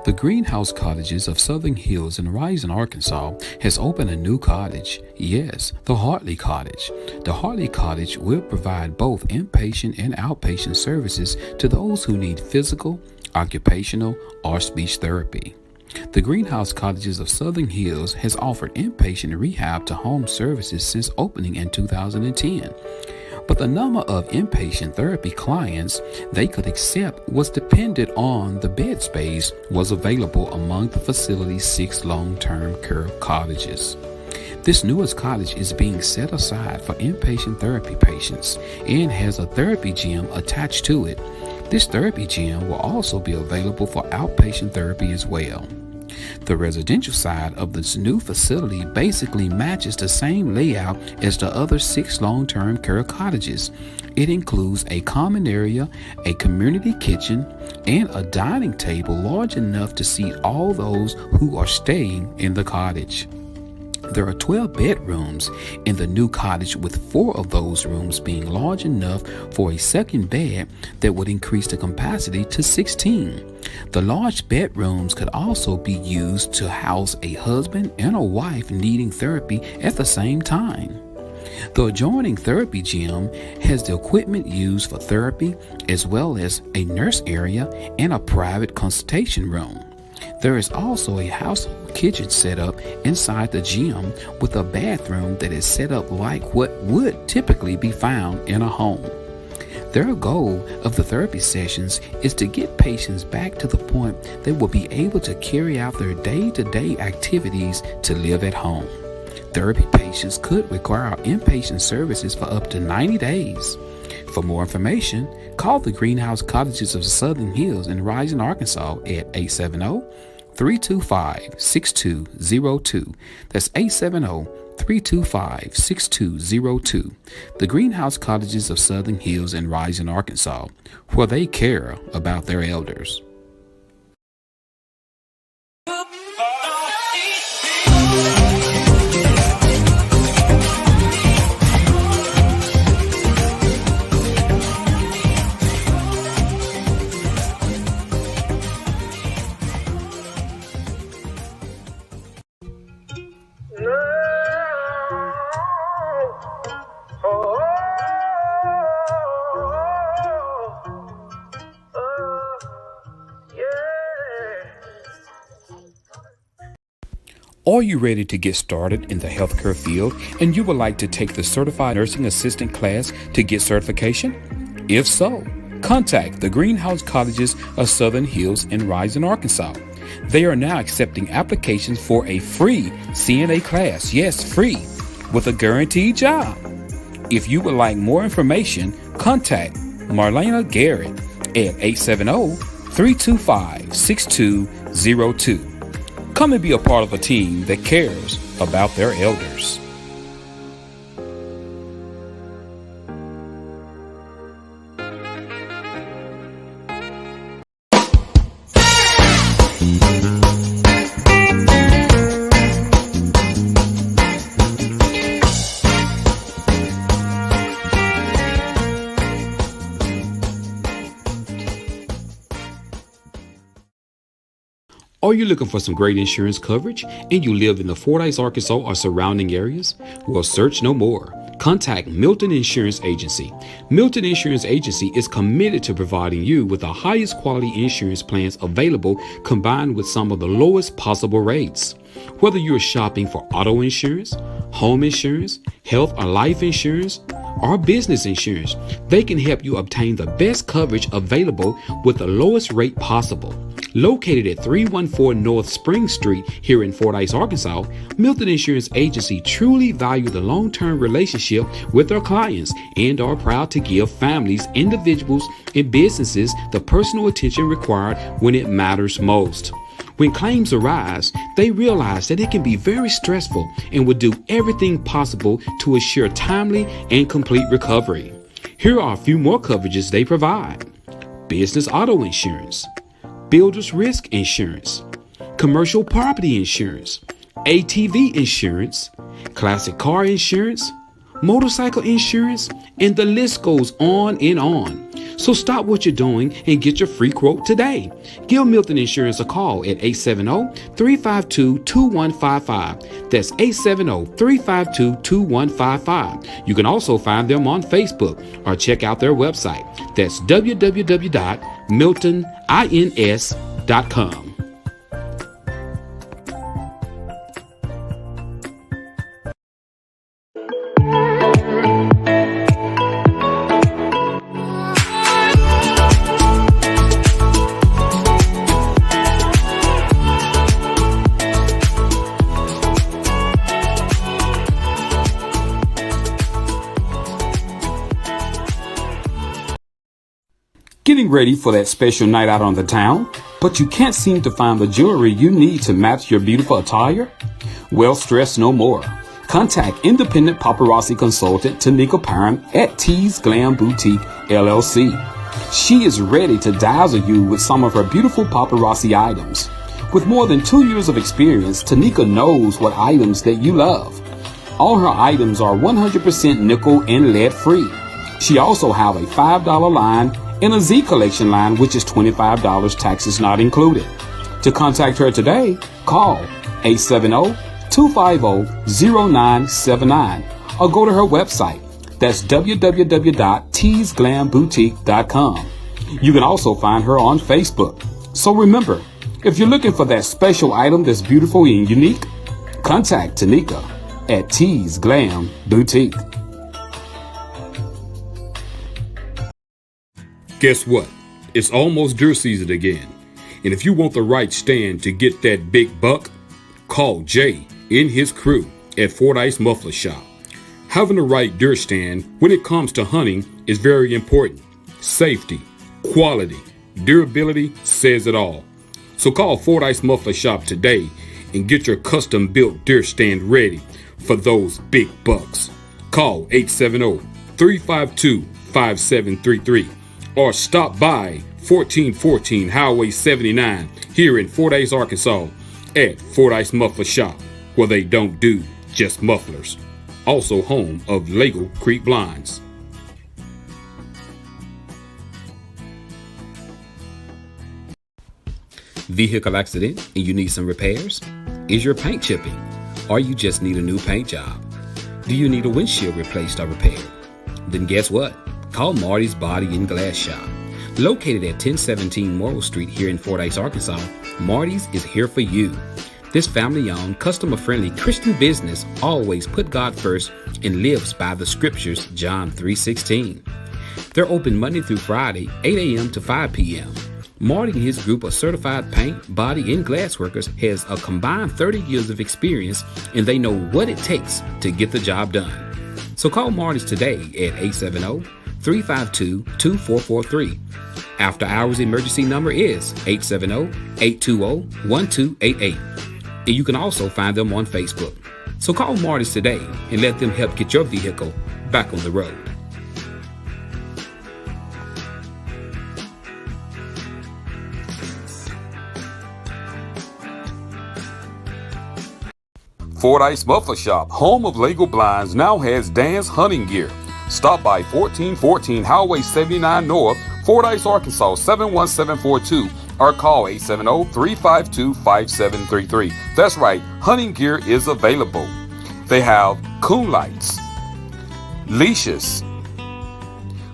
The Greenhouse Cottages of Southern Hills in Rising, Arkansas has opened a new cottage. Yes, the Hartley Cottage. The Hartley Cottage will provide both inpatient and outpatient services to those who need physical, occupational, or speech therapy. The Greenhouse Cottages of Southern Hills has offered inpatient rehab to home services since opening in 2010. But the number of inpatient therapy clients they could accept was dependent on the bed space was available among the facility's 6 long-term care cottages. This newest cottage is being set aside for inpatient therapy patients and has a therapy gym attached to it. This therapy gym will also be available for outpatient therapy as well. The residential side of this new facility basically matches the same layout as the other 6 long-term care cottages. It includes a common area, a community kitchen, and a dining table large enough to seat all those who are staying in the cottage. There are 12 bedrooms in the new cottage, with 4 of those rooms being large enough for a second bed that would increase the capacity to 16. The large bedrooms could also be used to house a husband and a wife needing therapy at the same time. The adjoining therapy gym has the equipment used for therapy, as well as a nurse area and a private consultation room. There is also a household kitchen set up inside the gym with a bathroom that is set up like what would typically be found in a home. Their goal of the therapy sessions is to get patients back to the point they will be able to carry out their day-to-day activities to live at home. Therapy patients could require inpatient services for up to 90 days. For more information, call the Greenhouse Cottages of Southern Hills in Rising, Arkansas at 870-325-6202. That's 870-325-6202. The Greenhouse Cottages of Southern Hills in Rising, Arkansas, where they care about their elders. Are you ready to get started in the healthcare field and you would like to take the Certified Nursing Assistant class to get certification? If so, contact the Greenhouse Cottages of Southern Hills in Rising, Arkansas. They are now accepting applications for a free CNA class, yes, free, with a guaranteed job. If you would like more information, contact Marlena Garrett at 870-325-6202. Come and be a part of a team that cares about their elders. Are you looking for some great insurance coverage and you live in the Fordyce, Arkansas or surrounding areas? Well, search no more. Contact Milton Insurance Agency. Milton Insurance Agency is committed to providing you with the highest quality insurance plans available, combined with some of the lowest possible rates. Whether you're shopping for auto insurance, home insurance, health or life insurance, or business insurance, they can help you obtain the best coverage available with the lowest rate possible. Located at 314 North Spring Street here in Fordyce, Arkansas, Milton Insurance Agency truly value the long-term relationship with their clients and are proud to give families, individuals, and businesses the personal attention required when it matters most. When claims arise, they realize that it can be very stressful and will do everything possible to assure timely and complete recovery. Here are a few more coverages they provide: business auto insurance, builder's risk insurance, commercial property insurance, ATV insurance, classic car insurance, motorcycle insurance, and the list goes on and on. So stop what you're doing and get your free quote today. Give Milton Insurance a call at 870-352-2155. That's 870-352-2155. You can also find them on Facebook or check out their website. That's www.miltonins.com. Getting ready for that special night out on the town, but you can't seem to find the jewelry you need to match your beautiful attire? Well, stress no more. Contact independent paparazzi consultant Tanika Parham at T's Glam Boutique LLC. She is ready to dazzle you with some of her beautiful paparazzi items. With more than 2 years of experience, Tanika knows what items that you love. All her items are 100% nickel and lead free. She also have a $5 line and a Z Collection line, which is $25, taxes not included. To contact her today, call 870-250-0979 or go to her website. That's www.tsglamboutique.com. You can also find her on Facebook. So remember, if you're looking for that special item that's beautiful and unique, contact Tanika at T's Glam Boutique. Guess what? It's almost deer season again. And if you want the right stand to get that big buck, call Jay and his crew at Fordyce Muffler Shop. Having the right deer stand when it comes to hunting is very important. Safety, quality, durability says it all. So call Fordyce Muffler Shop today and get your custom built deer stand ready for those big bucks. Call 870-352-5733 or stop by 1414 Highway 79 here in Fordyce, Arkansas at Fordyce Muffler Shop, where they don't do just mufflers. Also home of Lego Creek Blinds. Vehicle accident and you need some repairs? Is your paint chipping? Or you just need a new paint job? Do you need a windshield replaced or repaired? Then guess what? Call Marty's Body and Glass Shop. Located at 1017 Morrill Street here in Fordyce, Arkansas, Marty's is here for you. This family-owned, customer-friendly Christian business always put God first and lives by the scriptures, John 3:16. They're open Monday through Friday, 8 a.m. to 5 p.m. Marty and his group of certified paint, body, and glass workers has a combined 30 years of experience, and they know what it takes to get the job done. So call Marty's today at 870-352-2443. After hours emergency number is 870-820-1288. And you can also find them on Facebook. So call Marty's today and let them help get your vehicle back on the road. Fordyce Muffler Shop, home of Lego Blinds, now has Dan's hunting gear. Stop by 1414 Highway 79 North, Fordyce, Arkansas 71742, or call 870-352-5733. That's right, hunting gear is available. They have coon lights, leashes,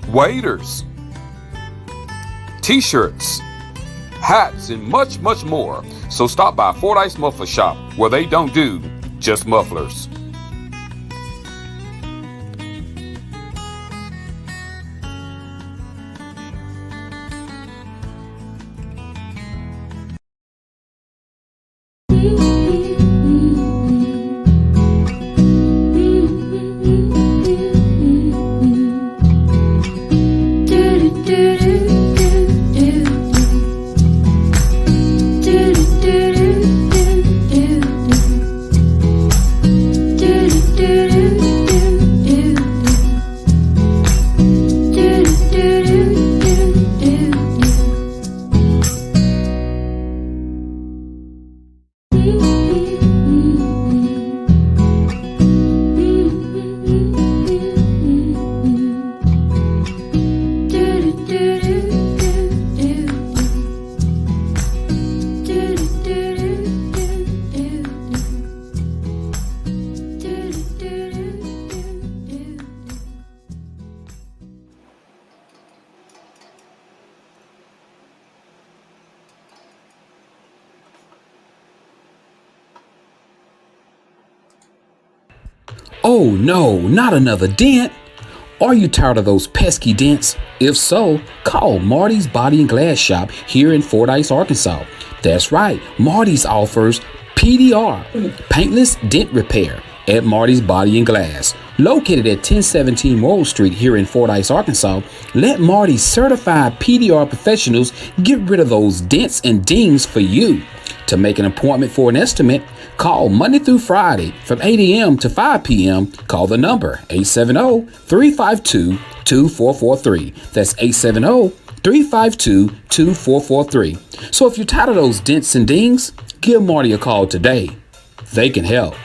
waders, t-shirts, hats, and much, much more. So stop by Fordyce Muffler Shop, where they don't do just mufflers. Oh no, not another dent! Are you tired of those pesky dents? If so, call Marty's Body and Glass Shop here in Fordyce, Arkansas. That's right, Marty's offers PDR, Paintless Dent Repair, at Marty's Body and Glass. Located at 1017 Morrill Street here in Fordyce, Arkansas, let Marty's certified PDR professionals get rid of those dents and dings for you. To make an appointment for an estimate, call Monday through Friday from 8 a.m. to 5 p.m. Call the number 870-352-2443. That's 870-352-2443. So if you're tired of those dents and dings, give Marty a call today. They can help.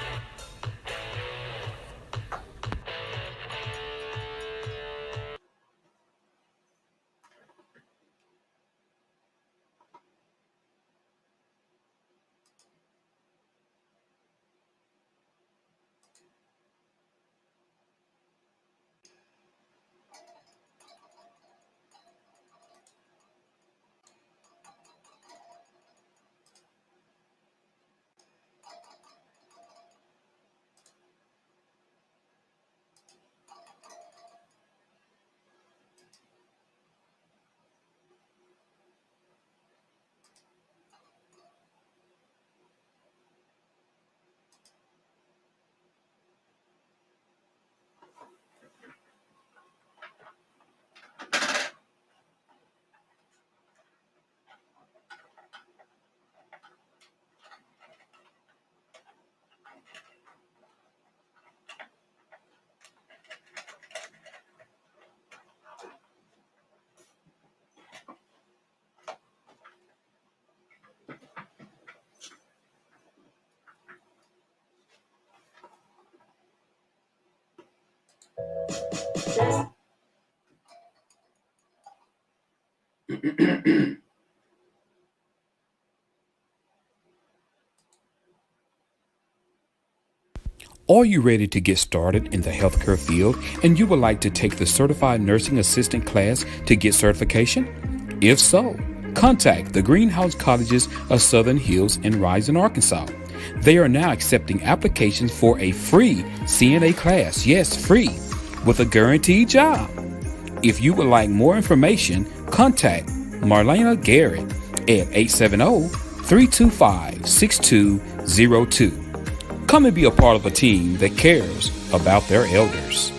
Are you ready to get started in the healthcare field and you would like to take the Certified Nursing Assistant class to get certification? If so, contact the Greenhouse Colleges of Southern Hills in Rising, Arkansas. They are now accepting applications for a free CNA class, yes, free, with a guaranteed job. If you would like more information, contact Marlena Garrett at 870-325-6202. Come and be a part of a team that cares about their elders.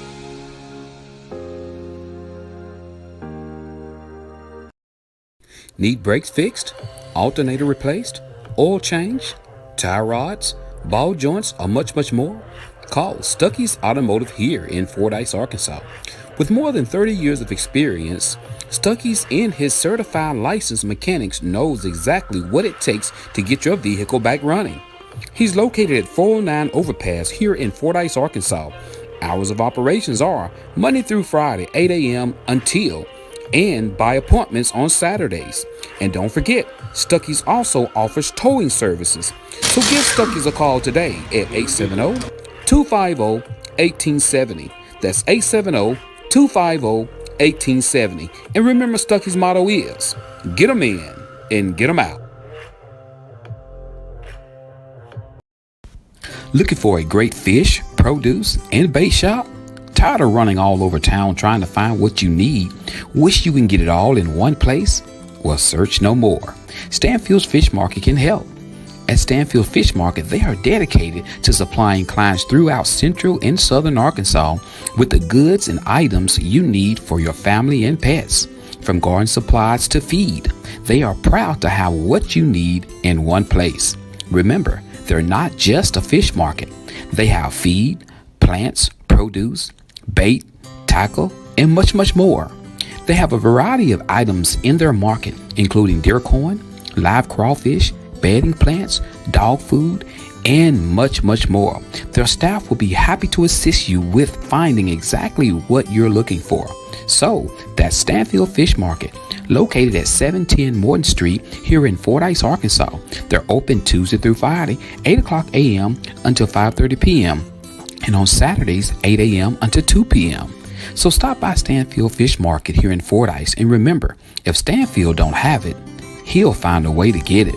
Need brakes fixed, alternator replaced, oil change, tie rods, ball joints, or much more? Call Stuckey's Automotive here in Fordyce, Arkansas. With more than 30 years of experience, Stuckey's and his certified licensed mechanics knows exactly what it takes to get your vehicle back running. He's located at 409 Overpass here in Fordyce, Arkansas. Hours of operations are Monday through Friday, 8 a.m. until, and by appointments on Saturdays. And don't forget, Stuckey's also offers towing services. So give Stuckey's a call today at 870-250-1870. That's 870-250-1870. And remember, Stuckey's motto is, get them in and get them out. Looking for a great fish, produce, and bait shop? Tired of running all over town trying to find what you need? Wish you can get it all in one place? Well, search no more. Stanfield's Fish Market can help. At Stanfield Fish Market, they are dedicated to supplying clients throughout central and southern Arkansas with the goods and items you need for your family and pets. From garden supplies to feed, they are proud to have what you need in one place. Remember, they're not just a fish market. They have feed, plants, produce, bait, tackle, and much more. They have a variety of items in their market, including deer corn, live crawfish, bedding plants, dog food, and much more. Their staff will be happy to assist you with finding exactly what you're looking for. So, that's Stanfield Fish Market, located at 710 Morton Street here in Fordyce, Arkansas. They're open Tuesday through Friday, 8 o'clock a.m. until 5:30 p.m. and on Saturdays, 8 a.m. until 2 p.m. So stop by Stanfield Fish Market here in Fordyce, and remember, if Stanfield don't have it, he'll find a way to get it.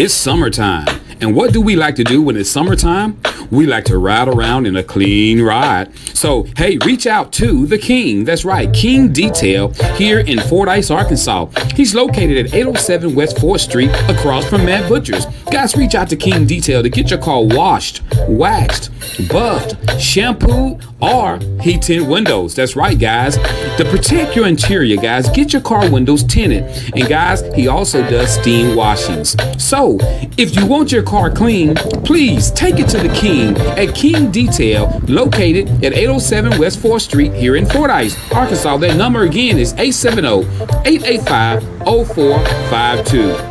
It's summertime, and what do we like to do when it's summertime? We like to ride around in a clean ride. So, hey, reach out to the King. That's right, King Detail here in Fordyce, Arkansas. He's located at 807 West 4th Street across from Matt Butcher's. Guys, reach out to King Detail to get your car washed, waxed, buffed, shampooed, or heat tint windows. That's right, guys. To protect your interior, guys, get your car windows tinted. And guys, he also does steam washings. So, if you want your car clean, please take it to the King at King Detail, located at 807 West 4th Street here in Fordyce, Arkansas. That number again is 870-885-0452.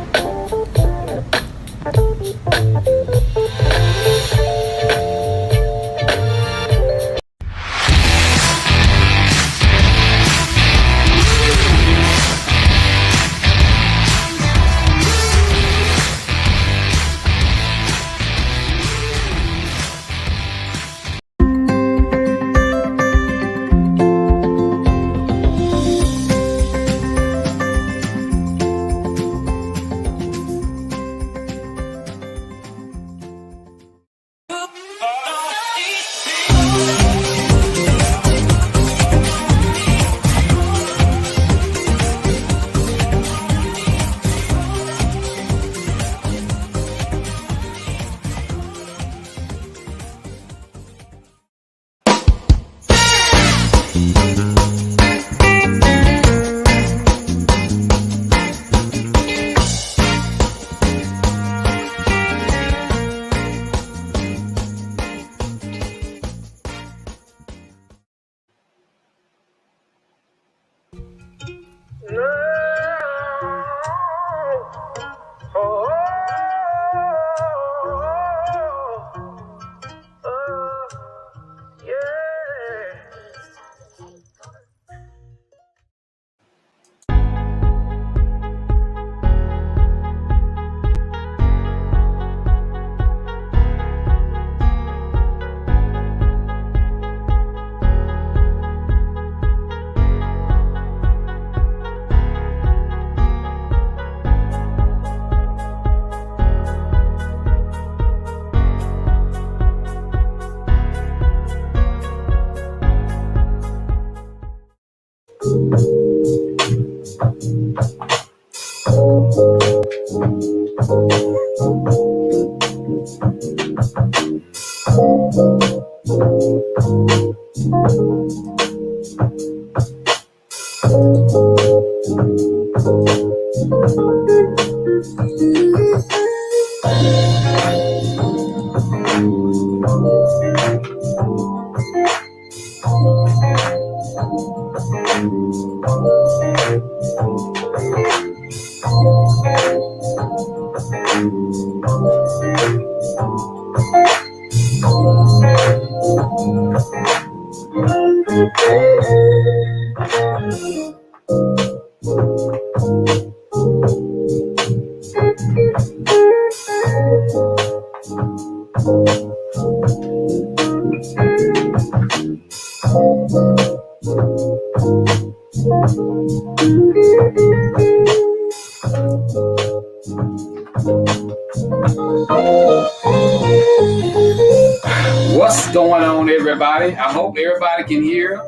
What's going on, everybody? I hope everybody can hear.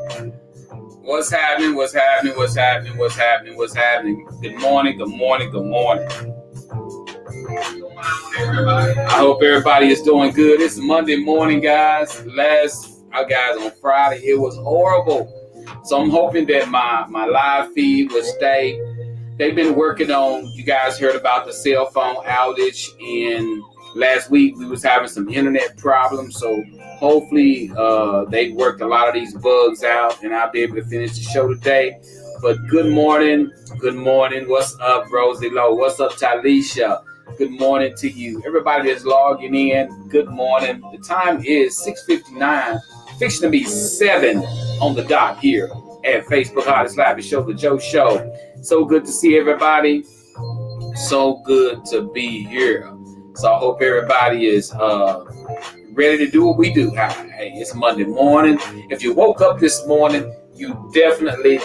What's happening? What's happening? What's happening? What's happening? What's happening? Good morning. Good morning. Good morning. What's going on, everybody? I hope everybody is doing good. It's Monday morning, guys. Guys, on Friday, it was horrible. So I'm hoping that my live feed will stay. They've been working on, you guys heard about the cell phone outage, and last week we was having some internet problems. So hopefully they worked a lot of these bugs out and I'll be able to finish the show today. But good morning. Good morning. What's up, Rosie Lowe? What's up, Talisha? Good morning to you. Everybody that's logging in, good morning. The time is 6:59, fixing to be 7 on the dot here at Facebook Hottest Live Show, The Joe Show. So good to see everybody. So good to be here. So I hope everybody is ready to do what we do. Hey, it's Monday morning. If you woke up this morning, you definitely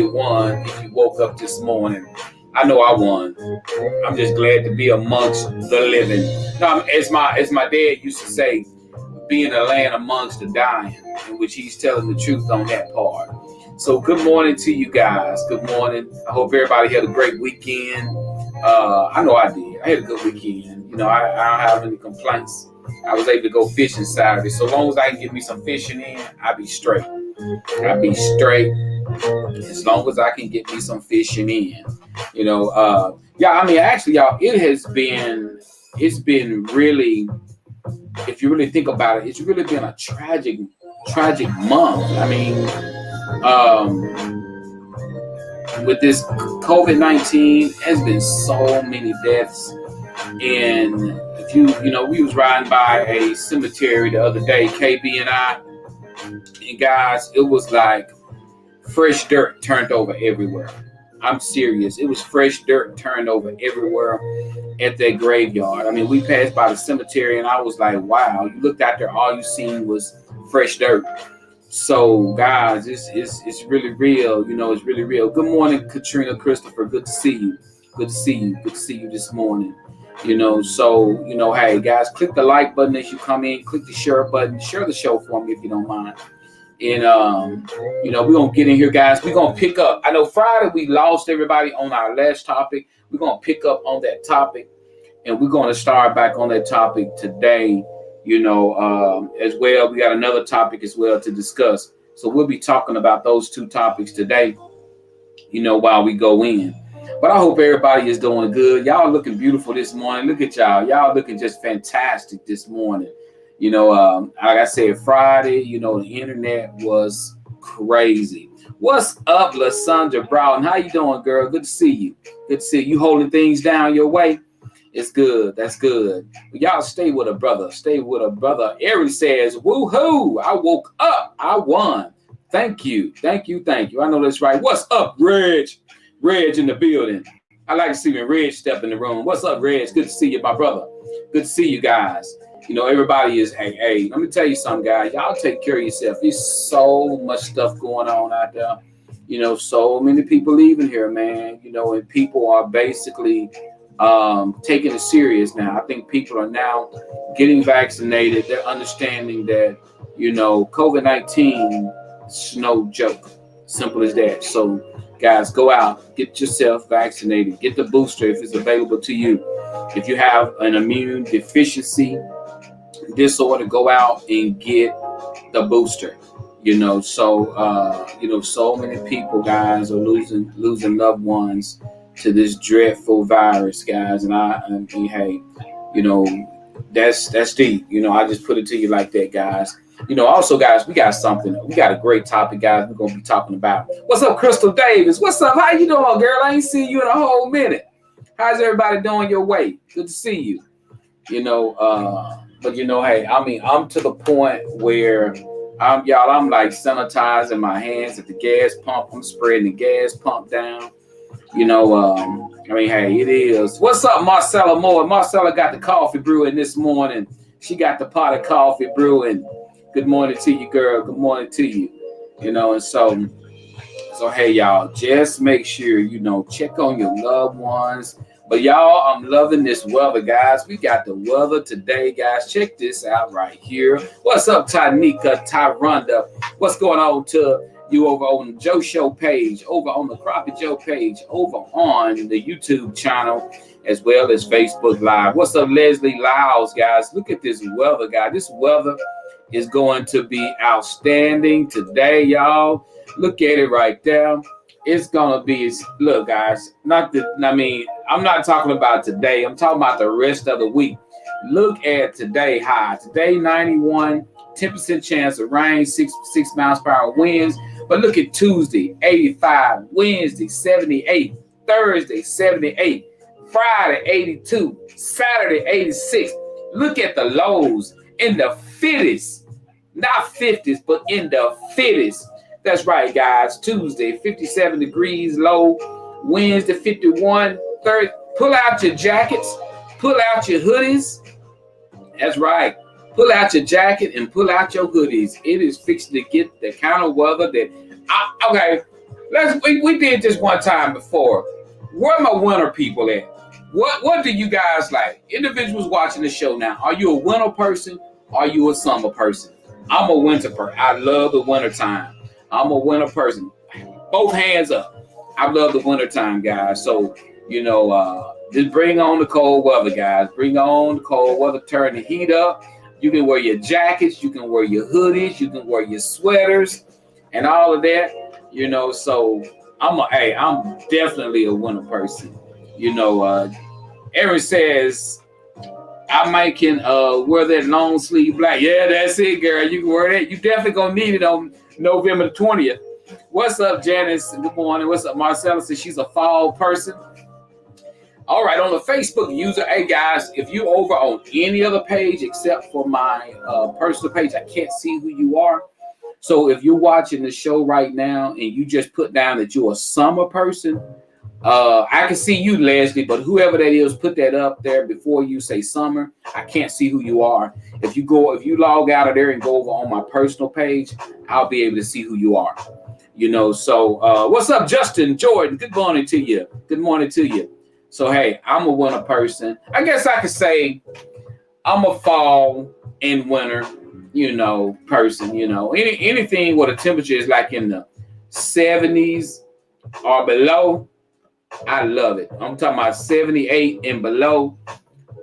won if you woke up this morning. I know I won. I'm just glad to be amongst the living. No, as my dad used to say, being a land amongst the dying, in which he's telling the truth on that part. So good morning to you guys. Good morning. I hope everybody had a great weekend. I know I did. I had a good weekend. You know, I don't have any complaints. I was able to go fishing Saturday. So long as I can get me some fishing in, I'll be straight. I'll be straight as long as I can get me some fishing in. You know, yeah, I mean, actually, y'all, it's been really, if you really think about it, it's really been a tragic month. I mean, with this COVID-19, has been so many deaths. And if you know, we was riding by a cemetery the other day, KB and I, and guys, it was like fresh dirt turned over everywhere. I'm serious. It was fresh dirt turned over everywhere at that graveyard. I mean, we passed by the cemetery and I was like, wow, you looked out there, all you seen was fresh dirt. So guys, it's really real. You know, it's really real. Good morning, Katrina Christopher. Good to see you. Good to see you. Good to see you this morning. You know, so, you know, hey guys, click the like button as you come in, click the share button, share the show for me if you don't mind. And, you know, we're going to get in here, guys. We're going to pick up. I know Friday we lost everybody on our last topic. We're going to pick up on that topic. And we're going to start back on that topic today, you know, as well. We got another topic as well to discuss. So we'll be talking about those two topics today, you know, while we go in. But I hope everybody is doing good. Y'all looking beautiful this morning. Look at y'all. Y'all looking just fantastic this morning. You know, like I said, Friday, you know, the internet was crazy. What's up, LaSandra Brown? How you doing, girl? Good to see you. Good to see you. You holding things down your way? It's good. That's good. But y'all stay with a brother. Stay with a brother. Ari says, woohoo, I woke up. I won. Thank you. Thank you. Thank you. I know that's right. What's up, Reg? Reg in the building. I like to see when Reg step in the room. What's up, Reg? Good to see you, my brother. Good to see you guys. You know, everybody is, hey, let me tell you something, guys. Y'all take care of yourself. There's so much stuff going on out there. You know, so many people leaving here, man. You know, and people are basically taking it serious now. I think people are now getting vaccinated. They're understanding that, you know, COVID-19 is no joke. Simple as that. So, guys, go out, get yourself vaccinated. Get the booster if it's available to you. If you have an immune deficiency disorder, go out and get the booster. You know, so you know, so many people, guys, are losing loved ones to this dreadful virus, guys. And I mean, hey, you know, that's deep. You know, I just put it to you like that, guys. You know, also, guys, we got a great topic, guys. We're gonna be talking about. What's up, Crystal Davis? What's up? How you doing, girl? I ain't seen you in a whole minute. How's everybody doing your way? Good to see you. You know, but you know, hey, I mean, I'm to the point where I'm like sanitizing my hands at the gas pump. I'm spreading the gas pump down. You know, I mean, hey, it is. What's up, Marcella Moore? Marcella got the coffee brewing this morning. She got the pot of coffee brewing. Good morning to you, girl. Good morning to you. You know, and so hey, y'all, just make sure, you know, check on your loved ones. But y'all, I'm loving this weather, guys. We got the weather today, guys. Check this out right here. What's up, Tanika, Tyronda? What's going on to you over on the Joe Show page, over on the Crappie Joe page, over on the YouTube channel, as well as Facebook Live? What's up, Leslie Lyles, guys? Look at this weather, guys. This weather is going to be outstanding today, y'all. Look at it right there. It's gonna be, look, guys, I'm not talking about today. I'm talking about the rest of the week. Look at today high. Today, 91, 10% chance of rain, 6 miles per hour winds. But look at Tuesday, 85, Wednesday, 78, Thursday, 78, Friday, 82, Saturday, 86. Look at the lows in the 50s, not 50s, but in the 50s. That's right, guys. Tuesday, 57 degrees low. Wednesday, 51. Thursday, pull out your jackets. Pull out your hoodies. That's right. Pull out your jacket and pull out your hoodies. It is fixing to get the kind of weather that... okay, we did this one time before. Where are my winter people at? What do you guys like? Individuals watching the show now, are you a winter person? Are you a summer person? I'm a winter person. I love the winter time. I'm a winter person. Both hands up. I love the winter time, guys. So, just bring on the cold weather, guys. Bring on the cold weather. Turn the heat up. You can wear your jackets. You can wear your hoodies. You can wear your sweaters and all of that. So I'm definitely a winter person. Aaron says I might can wear that long sleeve black. Yeah, that's it, girl. You can wear that. You definitely gonna need it on November the 20th. What's up, Janice? Good morning. What's up, Marcella? Says she's a fall person. All right, on the Facebook user, hey guys, if you over on any other page except for my personal page, I can't see who you are. So if you're watching the show right now and you just put down that you're a summer person, I can see you, Leslie, but whoever that is, put that up there before you say summer. I can't see who you are. If you log out of there and go over on my personal page, I'll be able to see who you are. So what's up, Justin Jordan? Good morning to you. Good morning to you. So hey, I'm a winter person. I guess I could say I'm a fall and winter, person. Anything where the temperature is like in the 70s or below, I love it. I'm talking about 78 and below.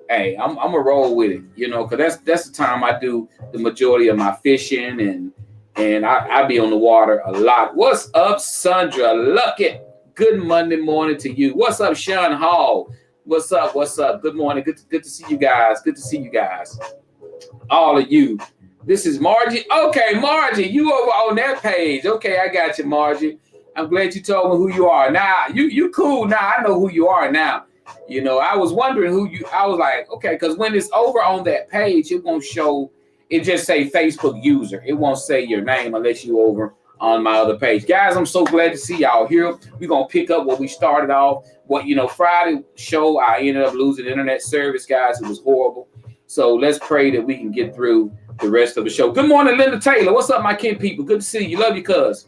Hey, I'm a roll with it, because that's the time I do the majority of my fishing and I be on the water a lot. What's up, Sandra Luckett? Good Monday morning to you. What's up, Sean Hall? What's up? What's up? Good morning. Good to see you guys. Good to see you guys. All of you. This is Margie. Okay, Margie, you over on that page. Okay, I got you, Margie. I'm glad you told me who you are. Now, you cool. Now, I know who you are now. I was wondering I was like, okay, because when it's over on that page, it won't show, it just say Facebook user. It won't say your name unless you over on my other page. Guys, I'm so glad to see y'all here. We're going to pick up what we started off. Friday show, I ended up losing internet service, guys. It was horrible. So let's pray that we can get through the rest of the show. Good morning, Linda Taylor. What's up, my kin people? Good to see you. Love you, cuz.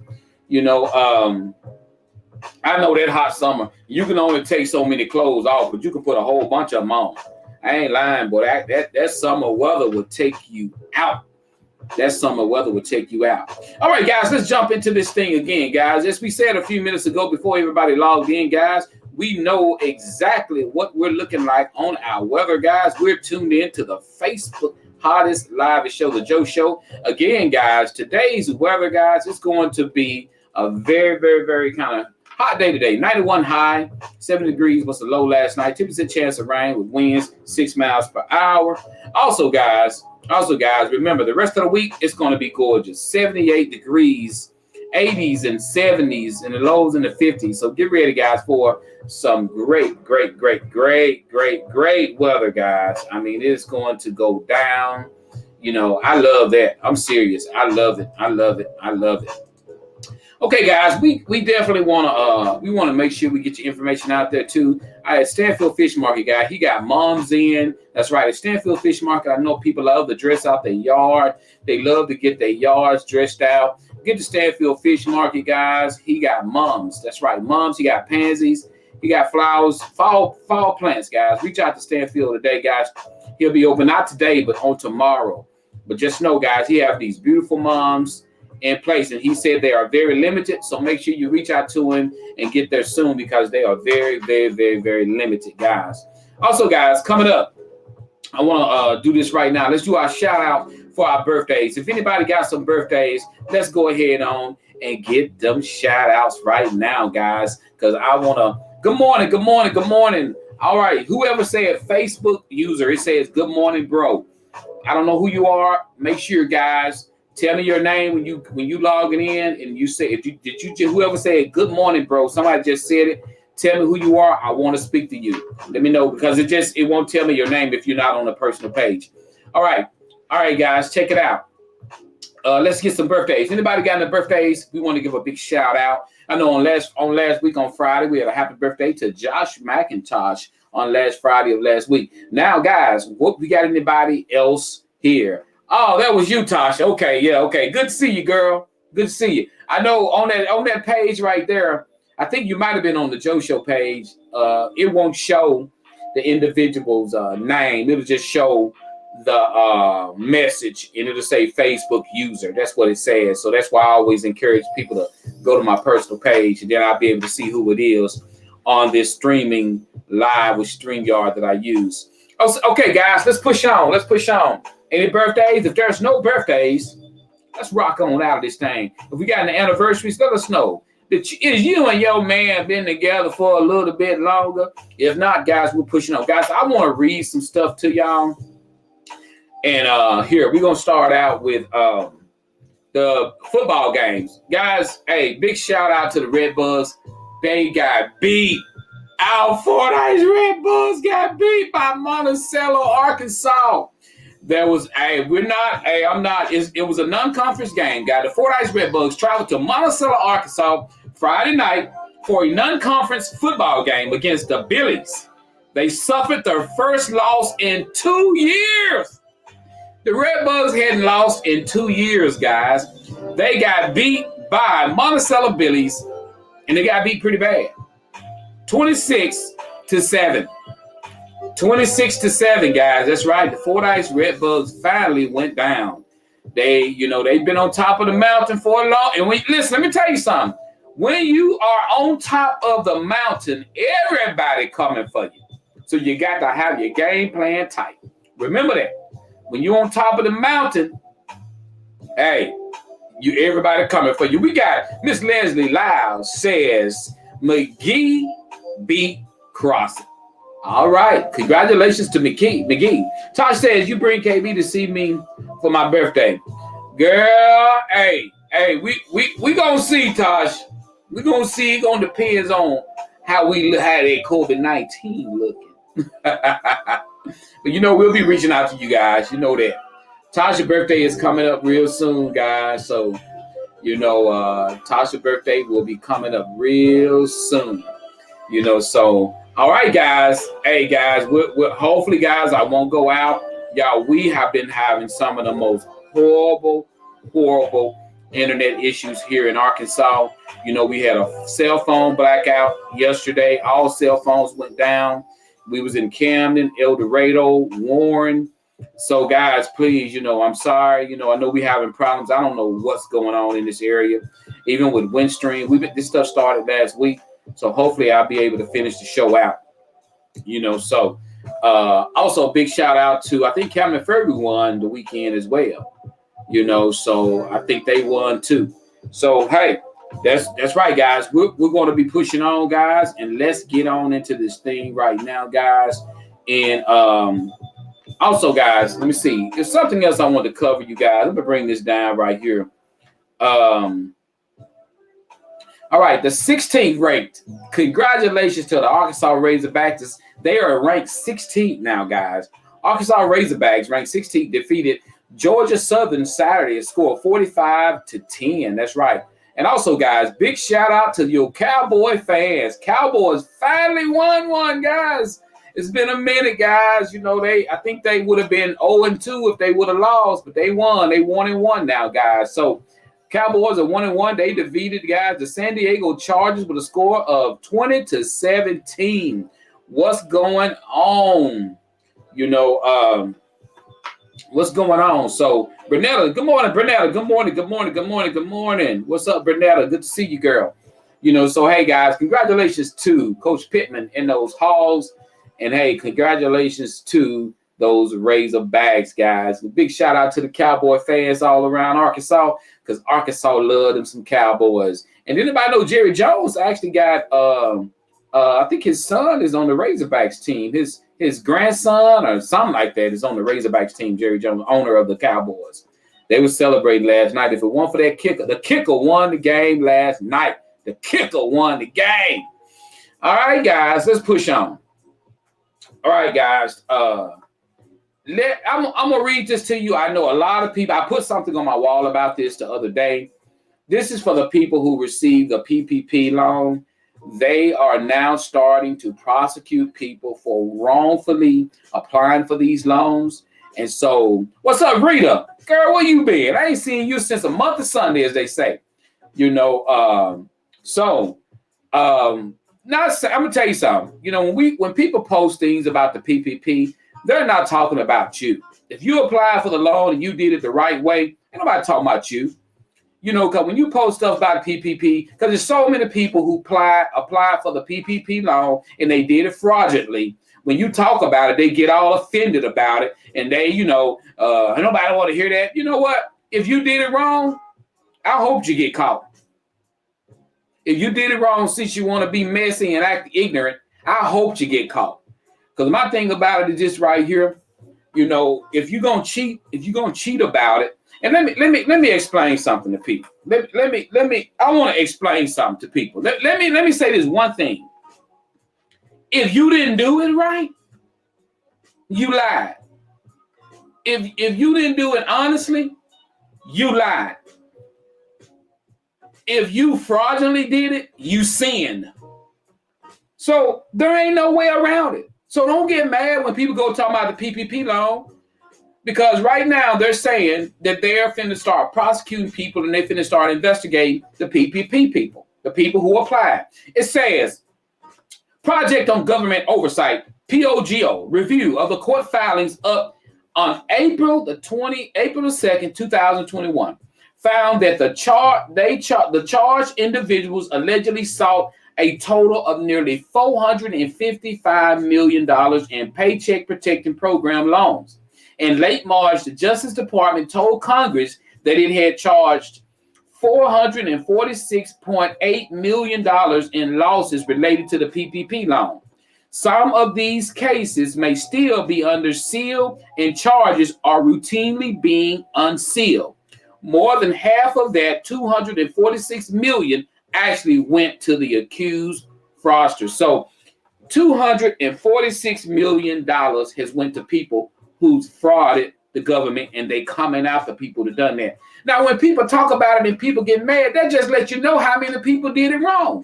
I know that hot summer, you can only take so many clothes off, but you can put a whole bunch of them on. I ain't lying, but that summer weather will take you out. That summer weather will take you out. All right, guys, let's jump into this thing again, guys. As we said a few minutes ago before everybody logged in, guys, we know exactly what we're looking like on our weather, guys. We're tuned in to the Facebook hottest live show, the Joe Show. Again, guys, today's weather, guys, it's going to be a very, very, very kind of hot day today. 91 high, 70 degrees was the low last night. 2% chance of rain with winds 6 miles per hour. Also, guys, remember the rest of the week, it's going to be gorgeous. 78 degrees, 80s and 70s, and the lows in the 50s. So get ready, guys, for some great weather, guys. I mean, it's going to go down. I love that. I'm serious. I love it. Okay, guys, we definitely want to make sure we get your information out there too. At Stanfield Fish Market, guy, he got moms in. That's right, at Stanfield Fish Market, I know people love to dress out their yard. They love to get their yards dressed out. Get to Stanfield Fish Market, guys. He got mums. That's right, mums. He got pansies. He got flowers, fall plants, guys. Reach out to Stanfield today, guys. He'll be open not today, but on tomorrow. But just know, guys, he have these beautiful mums in place, and he said they are very limited, so make sure you reach out to him and get there soon because they are very, very, very, very limited, guys. Also, guys, coming up, I want to do this right now. Let's do our shout out for our birthdays. If anybody got some birthdays, let's go ahead on and get them shout outs right now, guys, because I want to. Good morning. All right, whoever said Facebook user, it says good morning, bro. I don't know who you are. Make sure, guys, tell me your name when you logging in, and you say whoever said good morning, bro. Somebody just said it. Tell me who you are. I want to speak to you. Let me know because it won't tell me your name if you're not on the personal page. All right, guys, check it out. Let's get some birthdays. Anybody got any birthdays? We want to give a big shout out. I know on last week on Friday we had a happy birthday to Josh McIntosh on last Friday of last week. Now, guys, what we got anybody else here? Oh, that was you, Tasha. Okay, yeah, okay. Good to see you, girl. Good to see you. I know on that page right there, I think you might have been on the Joe Show page. It won't show the individual's name. It'll just show the message, and it'll say Facebook user. That's what it says. So that's why I always encourage people to go to my personal page, and then I'll be able to see who it is on this streaming live with StreamYard that I use. Okay, guys, let's push on. Let's push on. Any birthdays? If there's no birthdays, let's rock on out of this thing. If we got an anniversaries, let us know. Is you and your man been together for a little bit longer? If not, guys, we're pushing on. Guys, I want to read some stuff to y'all. And here, we're going to start out with the football games. Guys, hey, big shout out to the Redbugs. They got beat. Our Fordyce Redbugs got beat by Monticello, Arkansas. There was it was a non-conference game, guys. The Fordyce Redbugs traveled to Monticello, Arkansas Friday night for a non-conference football game against the Billies. They suffered their first loss in 2 years. The Redbugs hadn't lost in 2 years, guys. They got beat by Monticello Billies, and they got beat pretty bad. 26-7. 26-7, guys. That's right. The Fordyce Redbugs finally went down. They've been on top of the mountain for a long. And listen, let me tell you something. When you are on top of the mountain, everybody coming for you. So you got to have your game plan tight. Remember that. When you're on top of the mountain, hey, everybody coming for you. We got Miss Leslie Lyles says McGee beat Crossing. All right. Congratulations to McGee. Tosh says, you bring KB to see me for my birthday. Girl, hey, we gonna see, Tosh. We gonna see. It gonna depends on how that COVID-19 looking. But we'll be reaching out to you guys. You know that. Tasha's birthday is coming up real soon, guys. So, Tasha's birthday will be coming up real soon. So, all right, guys. Hey, guys, we're hopefully, guys, I won't go out. Y'all, we have been having some of the most horrible internet issues here in Arkansas. We had a cell phone blackout yesterday. All cell phones went down. We was in Camden, El Dorado, Warren. So, guys, please, I'm sorry. I know we having problems. I don't know what's going on in this area. Even with Windstream, this stuff started last week. So hopefully I'll be able to finish the show out. So also a big shout out to, I think Cameron Ferry won the weekend as well. So I think they won too. So hey, that's right, guys. We're going to be pushing on, guys, and let's get on into this thing right now, guys. And also, guys, let me see. There's something else I want to cover, you guys. Let me bring this down right here. All right, the 16th ranked. Congratulations to the Arkansas Razorbacks. They are ranked 16th now, guys. Arkansas Razorbacks, ranked 16th, defeated Georgia Southern Saturday and scored 45-10. That's right. And also, guys, big shout out to your Cowboy fans. Cowboys finally won one, guys. It's been a minute, guys. I think they would have been 0-2 if they would have lost, but they won. They 1-1 now, guys. So Cowboys are 1-1. They defeated, guys, the SanDiago Chargers with a score of 20-17. What's going on? What's going on? So, Brunetta, good morning, Brunetta. Good morning. What's up, Brunetta? Good to see you, girl. So, hey, guys, congratulations to Coach Pittman and those Hogs. And, hey, congratulations to those Razorbacks, guys. A big shout out to the Cowboy fans all around Arkansas, because Arkansas love them some Cowboys. And anybody know Jerry Jones actually got I think his son is on the Razorbacks team. His grandson or something like that is on the Razorbacks team. Jerry Jones, owner of the Cowboys. They were celebrating last night. If it weren't for that kicker, the kicker won the game last night. The kicker won the game. All right, guys, let's push on. All right, guys. I'm gonna read this to you. I know a lot of people. I put something on my wall about this the other day. This is for the people who received the PPP loan. They are now starting to prosecute people for wrongfully applying for these loans. And so, what's up, Rita? Girl, where you been? I ain't seen you since a month of Sunday, as they say. So Not say, I'm gonna tell you something. You know, when people post things about the PPP, they're not talking about you. If you apply for the loan and you did it the right way, ain't nobody talking about you. You know, because when you post stuff about PPP, because there's so many people who apply for the PPP loan and they did it fraudulently. When you talk about it, they get all offended about it, and they, nobody want to hear that. You know what? If you did it wrong, I hope you get caught. If you did it wrong, since you want to be messy and act ignorant, I hope you get caught. Because my thing about it is this right here. You know, if you're gonna cheat about it, and let me explain something to people. I want to explain something to people. Let me say this one thing. If you didn't do it right, you lied. If you didn't do it honestly, you lied. If you fraudulently did it, you sinned. So there ain't no way around it. So don't get mad when people go talking about the PPP loan, because right now they're saying that they're finna start prosecuting people and they're finna start investigating the PPP people, the people who applied. It says, Project on Government Oversight, POGO, review of the court filings up on April the 2nd, 2021. Found that the charged individuals allegedly sought a total of nearly $455 million in Paycheck Protection Program loans. In late March, the Justice Department told Congress that it had charged $446.8 million in losses related to the PPP loan. Some of these cases may still be under seal, and charges are routinely being unsealed. More than half of that, $246 million, actually went to the accused fraudsters. So $246 million has went to people who's frauded the government, and they coming after people that done that. Now, when people talk about it and people get mad, that just lets you know how many people did it wrong.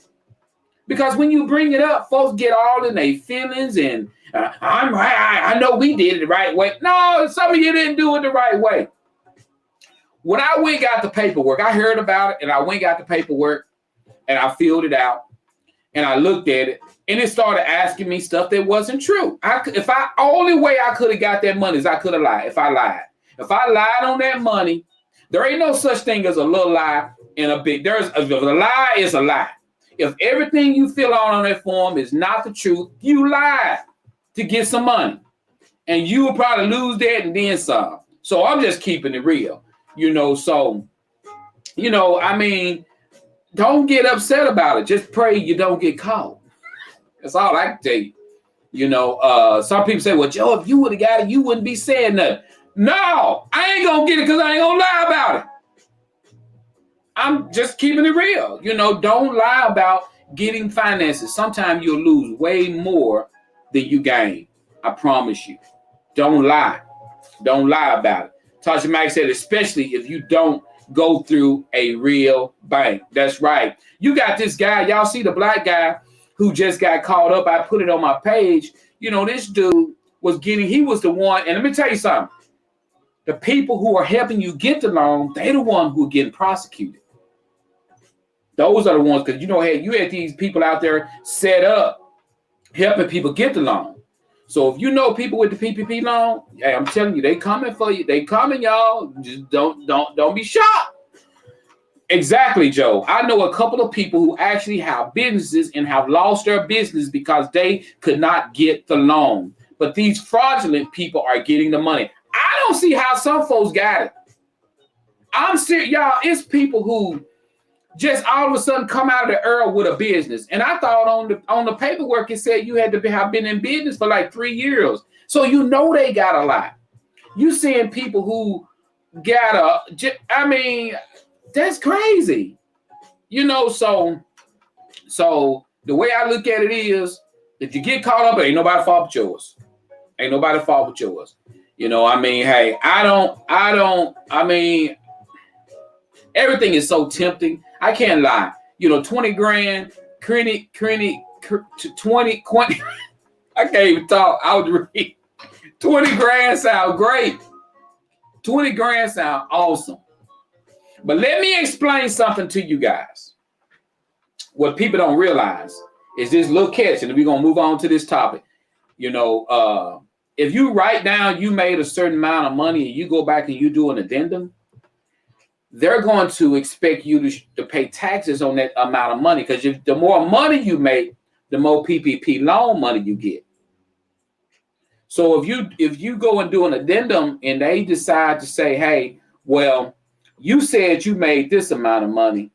Because when you bring it up, folks get all in their feelings and I'm right. I know we did it the right way. No, some of you didn't do it the right way. When I went and got the paperwork, I heard about it and I went and got the paperwork and I filled it out and I looked at it and it started asking me stuff that wasn't true. Only way I could have got that money is I could have lied. If I lied on that money, there ain't no such thing as a little lie and a big. A lie is a lie. If everything you fill out on that form is not the truth, you lied to get some money, and you will probably lose that and then some. So I'm just keeping it real. Don't get upset about it. Just pray you don't get caught. That's all I can tell you. Some people say, well, Joe, if you would have got it, you wouldn't be saying nothing. No, I ain't going to get it because I ain't going to lie about it. I'm just keeping it real. Don't lie about getting finances. Sometimes you'll lose way more than you gain. I promise you. Don't lie. Don't lie about it. Tasha Mack said, especially if you don't go through a real bank. That's right. You got this guy. Y'all see the black guy who just got caught up. I put it on my page. This dude he was the one. And let me tell you something. The people who are helping you get the loan, they're the ones who are getting prosecuted. Those are the ones, because you had these people out there set up helping people get the loan. So if you know people with the PPP loan, hey, I'm telling you, they coming for you. They coming, y'all. Just don't be shocked. Exactly, Joe. I know a couple of people who actually have businesses and have lost their business because they could not get the loan. But these fraudulent people are getting the money. I don't see how some folks got it. I'm serious, y'all. It's people who just all of a sudden come out of the earth with a business. And I thought on the paperwork, it said you had to have been in business for like 3 years. So they got a lot. You seeing people who got that's crazy. So the way I look at it is, if you get caught up, ain't nobody fault but yours. Ain't nobody fault but yours. Hey, everything is so tempting. I can't lie. 20 grand, 20, I can't even talk. I would read. 20 grand sound great. 20 grand sound awesome. But let me explain something to you guys. what people don't realize is this little catch, and we're gonna move on to this topic. If you write down you made a certain amount of money and you go back and you do an addendum, they're going to expect you to pay taxes on that amount of money, because the more money you make, the more PPP loan money you get. So if you go and do an addendum and they decide to say, hey, well, you said you made this amount of money,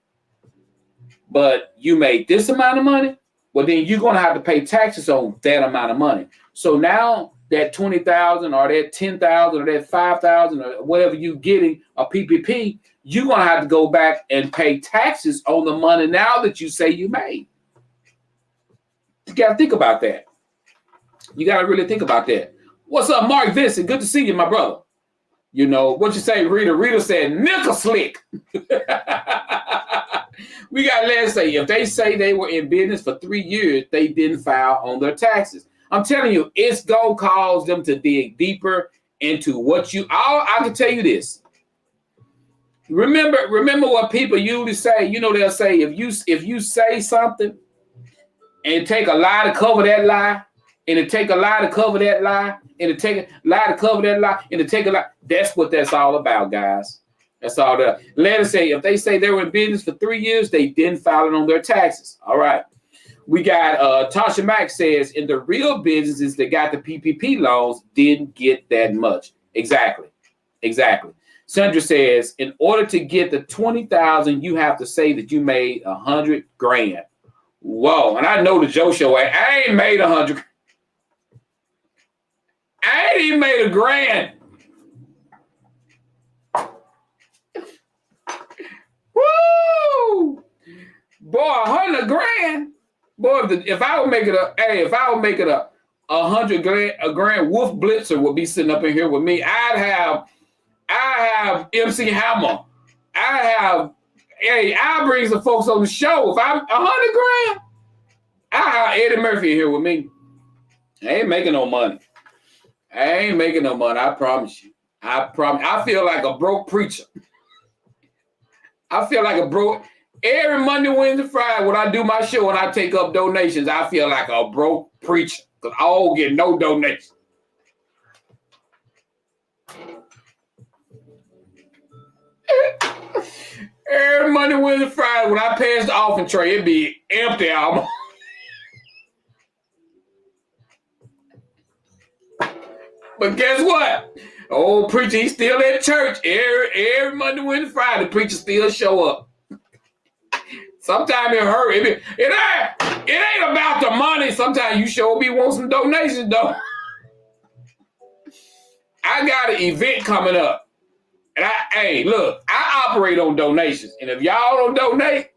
but you made this amount of money, well, then you're going to have to pay taxes on that amount of money. So now that 20,000 or that 10,000 or that 5,000 or whatever you're getting a PPP, you're going to have to go back and pay taxes on the money now that you say you made. You got to think about that. You got to really think about that. What's up, Mark Vincent? Good to see you, my brother. What you say, Rita? Rita said, nickel slick. We got to let us say, if they say they were in business for 3 years, they didn't file on their taxes. I'm telling you, it's going to cause them to dig deeper into what I can tell you this. Remember what people usually say. They'll say, if you say something and take a lie to cover that lie, and it take a lie to cover that lie, and it take a lie to cover that lie, and it take a lie. That's what that's all about, guys. That's all that. Let us say, if they say they were in business for 3 years, they didn't file it on their taxes. All right. We got Tasha Mack says, in the real businesses that got the PPP loans didn't get that much. Exactly. Sandra says, in order to get the 20,000, you have to say that you made $100,000. Whoa. And I know the Joe Show, I ain't made 100. I ain't even made $1,000. Woo! Boy, $100,000. Boy, if I would make it a $100,000, Wolf Blitzer would be sitting up in here with me. I have MC Hammer. I'll bring some folks on the show. If I'm $100,000, I have Eddie Murphy here with me. I ain't making no money. I promise you. I feel like a broke preacher. Every Monday, Wednesday, Friday, when I do my show and I take up donations, I feel like a broke preacher because I don't get no donations. Every Monday, Wednesday, Friday, when I pass the offering tray, it'd be empty almost. But guess what? Old preacher, he's still at church. Every Monday, Wednesday, Friday, the preacher still show up. Sometimes it hurt. It ain't about the money. Sometimes you sure be want some donations, though. I got an event coming up. And I operate on donations. And if y'all don't donate,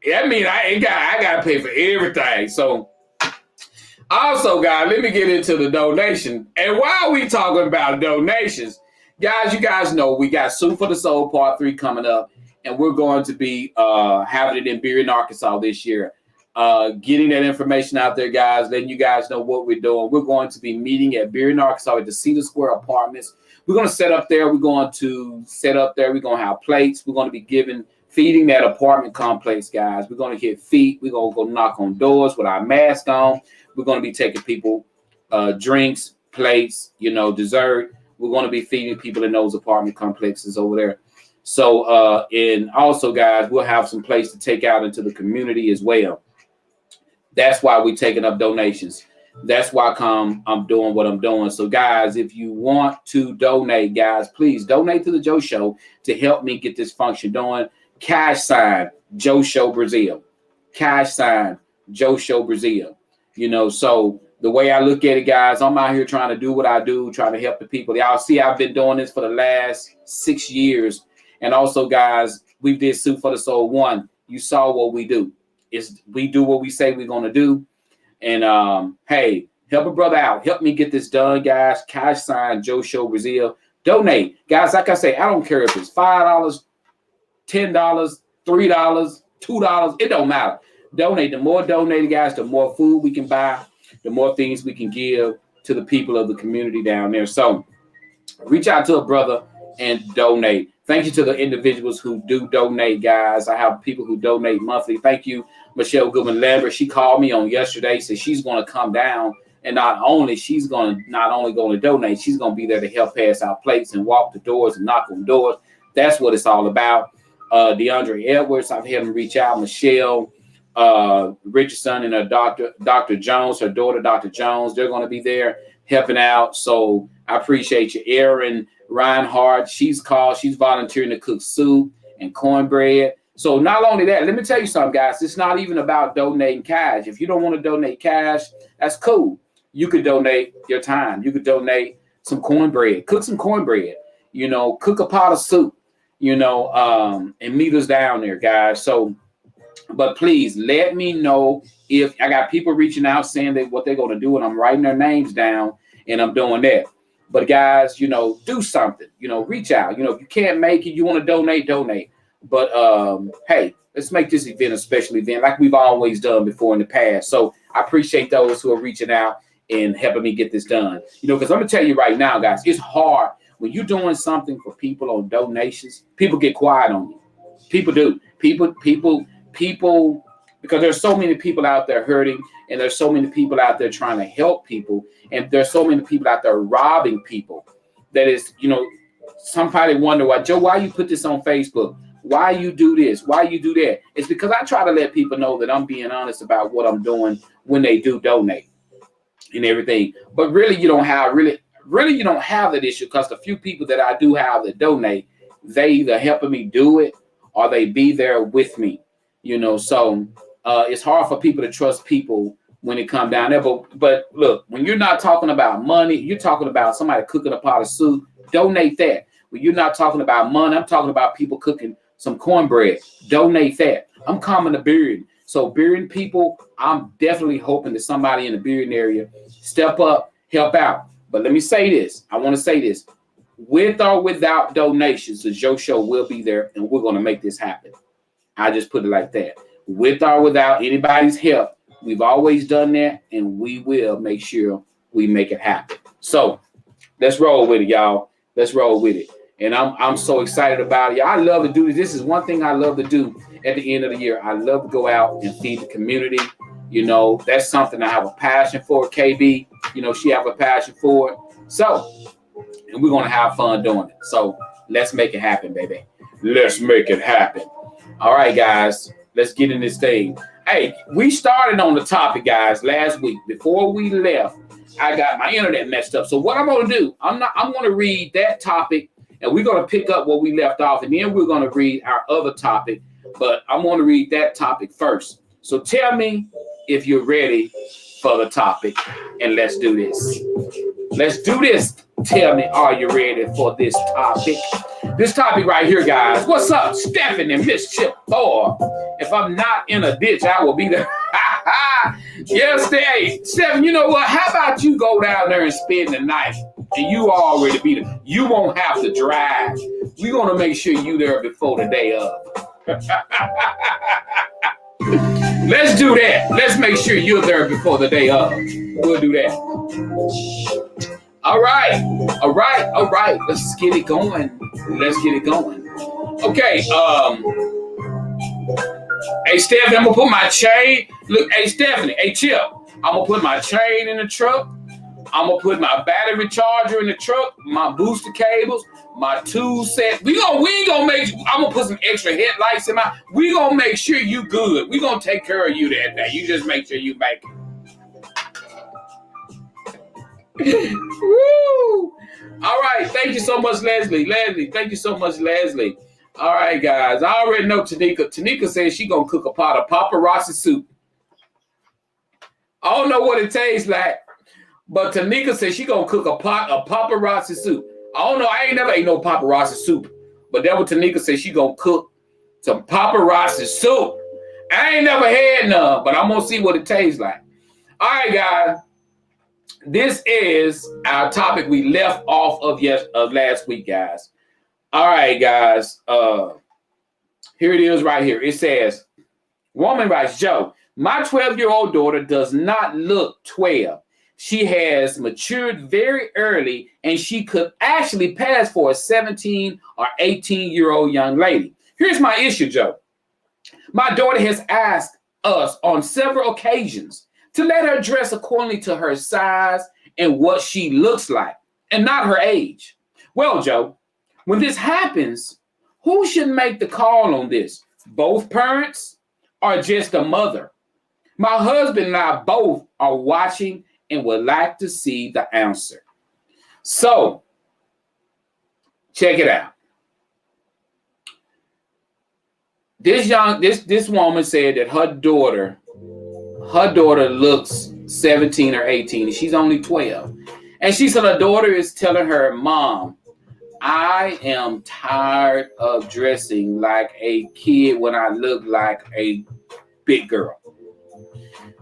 that means I got to pay for everything. So, also, guys, let me get into the donation. And while we talking about donations, guys, you guys know we got Soup for the Soul Part 3 coming up. And we're going to be having it in Billies, Arkansas this year. Getting that information out there, guys, letting you guys know what we're doing. We're going to be meeting at Billies, Arkansas at the Cedar Square Apartments. We're going to set up there. We're going to have plates. We're going to be feeding that apartment complex, guys. We're going to hit feet. We're going to go knock on doors with our mask on. We're going to be taking people drinks, plates, dessert. We're going to be feeding people in those apartment complexes over there. So, and also, guys, we'll have some place to take out into the community as well. That's why we're taking up donations. That's why I'm doing what I'm doing. So, guys, if you want to donate, guys, please donate to the Joe Show to help me get this function going. # Joe Show Brazil. # Joe Show Brazil. So the way I look at it, guys, I'm out here trying to do what I do, trying to help the people. Y'all see, I've been doing this for the last 6 years. And also, guys, we did Soup for the Soul 1. You saw what we do. We do what we say we're going to do. And, hey, help a brother out. Help me get this done, guys. # Joe Show Brazil. Donate. Guys, like I say, I don't care if it's $5, $10, $3, $2. It don't matter. Donate. The more donated, guys, the more food we can buy, the more things we can give to the people of the community down there. So reach out to a brother and donate. Thank you to the individuals who do donate, guys. I have people who donate monthly. Thank you, Michelle Goodman-Lambert. She called me on yesterday, said she's going to come down, and not only going to donate, she's going to be there to help pass out plates and walk the doors and knock on doors. That's what it's all about. DeAndre Edwards, I've had him reach out. Michelle Richardson and her Dr. Jones, her daughter, Dr. Jones, they're going to be there helping out. So I appreciate you. Erin Reinhardt, she's volunteering to cook soup and cornbread. So not only that, let me tell you something, guys. It's not even about donating cash. If you don't want to donate cash, that's cool. You could donate your time. You could donate some cornbread, cook some cornbread, cook a pot of soup, and meet us down there, guys. So, but please let me know if I got people reaching out saying that what they're going to do, and I'm writing their names down and I'm doing that. But guys, do something, reach out. If you can't make it, you want to donate. But hey, let's make this event a special event like we've always done before in the past. So I appreciate those who are reaching out and helping me get this done. Because I'm going to tell you right now, guys, it's hard when you're doing something for people on donations. People get quiet on you. People do. People, because there's so many people out there hurting, and there's so many people out there trying to help people, and there's so many people out there robbing people. That is, somebody wonder why you put this on Facebook? Why you do this? Why you do that? It's because I try to let people know that I'm being honest about what I'm doing when they do donate and everything. But really, you don't have that issue, because the few people that I do have that donate, they either helping me do it or they be there with me. So it's hard for people to trust people when it comes down there. But look, when you're not talking about money, you're talking about somebody cooking a pot of soup, donate that. When you're not talking about money, I'm talking about people cooking some cornbread, donate that. I'm coming to Burien. So Burien people, I'm definitely hoping that somebody in the Burien area step up, help out. But let me say this. I want to say this. With or without donations, the Joe Show will be there, and we're going to make this happen. I just put it like that. With or without anybody's help, we've always done that, and we will make sure we make it happen. So let's roll with it, y'all. Let's roll with it. And I'm so excited about it. I love to do this. This is one thing I love to do at the end of the year. I love to go out and feed the community. That's something I have a passion for. KB, she have a passion for it. So, and we're going to have fun doing it. So let's make it happen, baby. Let's make it happen. All right, guys, let's get in this thing. Hey, we started on the topic, guys, last week. Before we left, I got my internet messed up. So what I'm going to do, I'm going to read that topic, and we're going to pick up where we left off, and then we're going to read our other topic. But I'm going to read that topic first. So tell me if you're ready for the topic, and let's do this. Let's do this. Tell me, are you ready for this topic? This topic right here, guys. What's up, Stephanie and Miss Chip Thor? If I'm not in a ditch, I will be there. Yes, hey, Stephen, you know what? How about you go down there and spend the night, and you already be there. You won't have to drive. We're going to make sure you there before the day of. Let's do that. Let's make sure you're there before the day of. We'll do that. All right. Let's get it going. Okay. Hey, Stephanie, I'm gonna put my chain. Look, hey, Stephanie. Hey, Chip. I'm gonna put my chain in the truck. I'm gonna put my battery charger in the truck. My booster cables. My tool set. I'm gonna put some extra headlights in my. We gonna make sure you good. We gonna take care of you that day. You just make sure you make it. Woo! All right. Thank you so much, Leslie. Thank you so much, Leslie. All right, guys. I already know Tanika. Tanika says she gonna cook a pot of paparazzi soup. I don't know what it tastes like, but Tanika says she gonna cook a pot of paparazzi soup. I don't know. I ain't never ate no paparazzi soup, but that's what Tanika says she gonna cook some paparazzi soup. I ain't never had none, but I'm gonna see what it tastes like. All right, guys. This is our topic we left off of last week, guys. All right, guys. Here it is right here. It says, woman writes, Joe, my 12-year-old daughter does not look 12. She has matured very early, and she could actually pass for a 17 or 18-year-old young lady. Here's my issue, Joe. My daughter has asked us on several occasions to let her dress accordingly to her size and what she looks like, and not her age. Well, Joe, when this happens, who should make the call on this? Both parents or just the mother? My husband and I both are watching and would like to see the answer. So, check it out. This woman said that her daughter looks 17 or 18, and she's only 12. And she said her daughter is telling her, Mom, I am tired of dressing like a kid when I look like a big girl.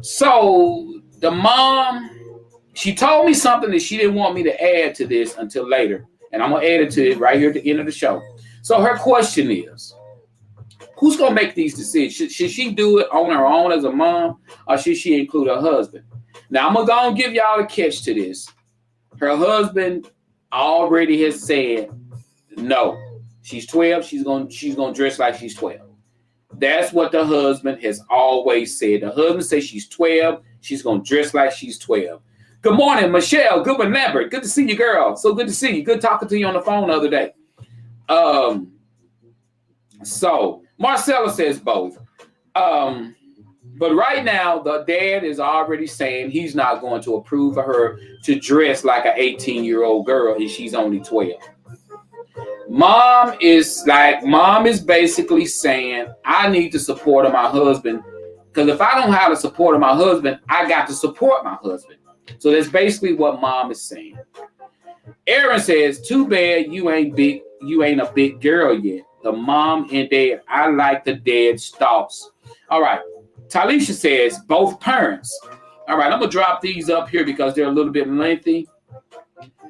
So the mom, she told me something that she didn't want me to add to this until later. And I'm going to add it to it right here at the end of the show. So her question is, who's going to make these decisions? Should she do it on her own as a mom, or should she include her husband? Now, I'm going to give y'all a catch to this. Her husband already has said, no, she's 12. She's going to dress like she's 12. That's what the husband has always said. The husband says she's 12. She's going to dress like she's 12. Good morning, Michelle. Good one, Lambert. Good to see you, girl. So good to see you. Good talking to you on the phone the other day. So Marcella says both. But right now, the dad is already saying he's not going to approve of her to dress like an 18-year-old girl, and she's only 12. Mom is basically saying, I need the support of my husband, because if I don't have the support of my husband, I got to support my husband. So that's basically what mom is saying. Aaron says, too bad you ain't a big girl yet. The mom and dad, I like the dad's thoughts. All right. Talisha says, both parents. All right, I'm going to drop these up here because they're a little bit lengthy.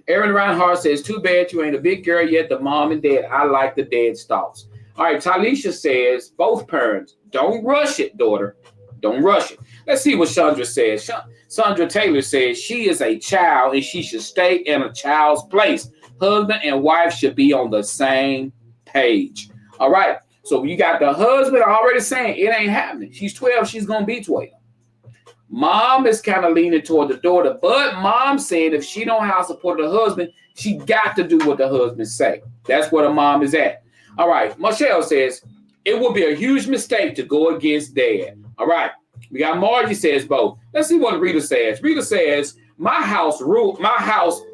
Aaron Reinhardt says, too bad you ain't a big girl yet. The mom and dad, I like the dad's thoughts. All right, Talisha says, both parents. Don't rush it, daughter. Don't rush it. Let's see what Chandra says. Sandra Taylor says, she is a child and she should stay in a child's place. Husband and wife should be on the same page. All right. So you got the husband already saying it ain't happening. She's 12. She's going to be 12. Mom is kind of leaning toward the daughter, but mom saying if she don't have support of the husband, she got to do what the husband say. That's where the mom is at. All right. Michelle says it would be a huge mistake to go against dad. All right. We got Margie says both. Let's see what Rita says. Rita says, my house,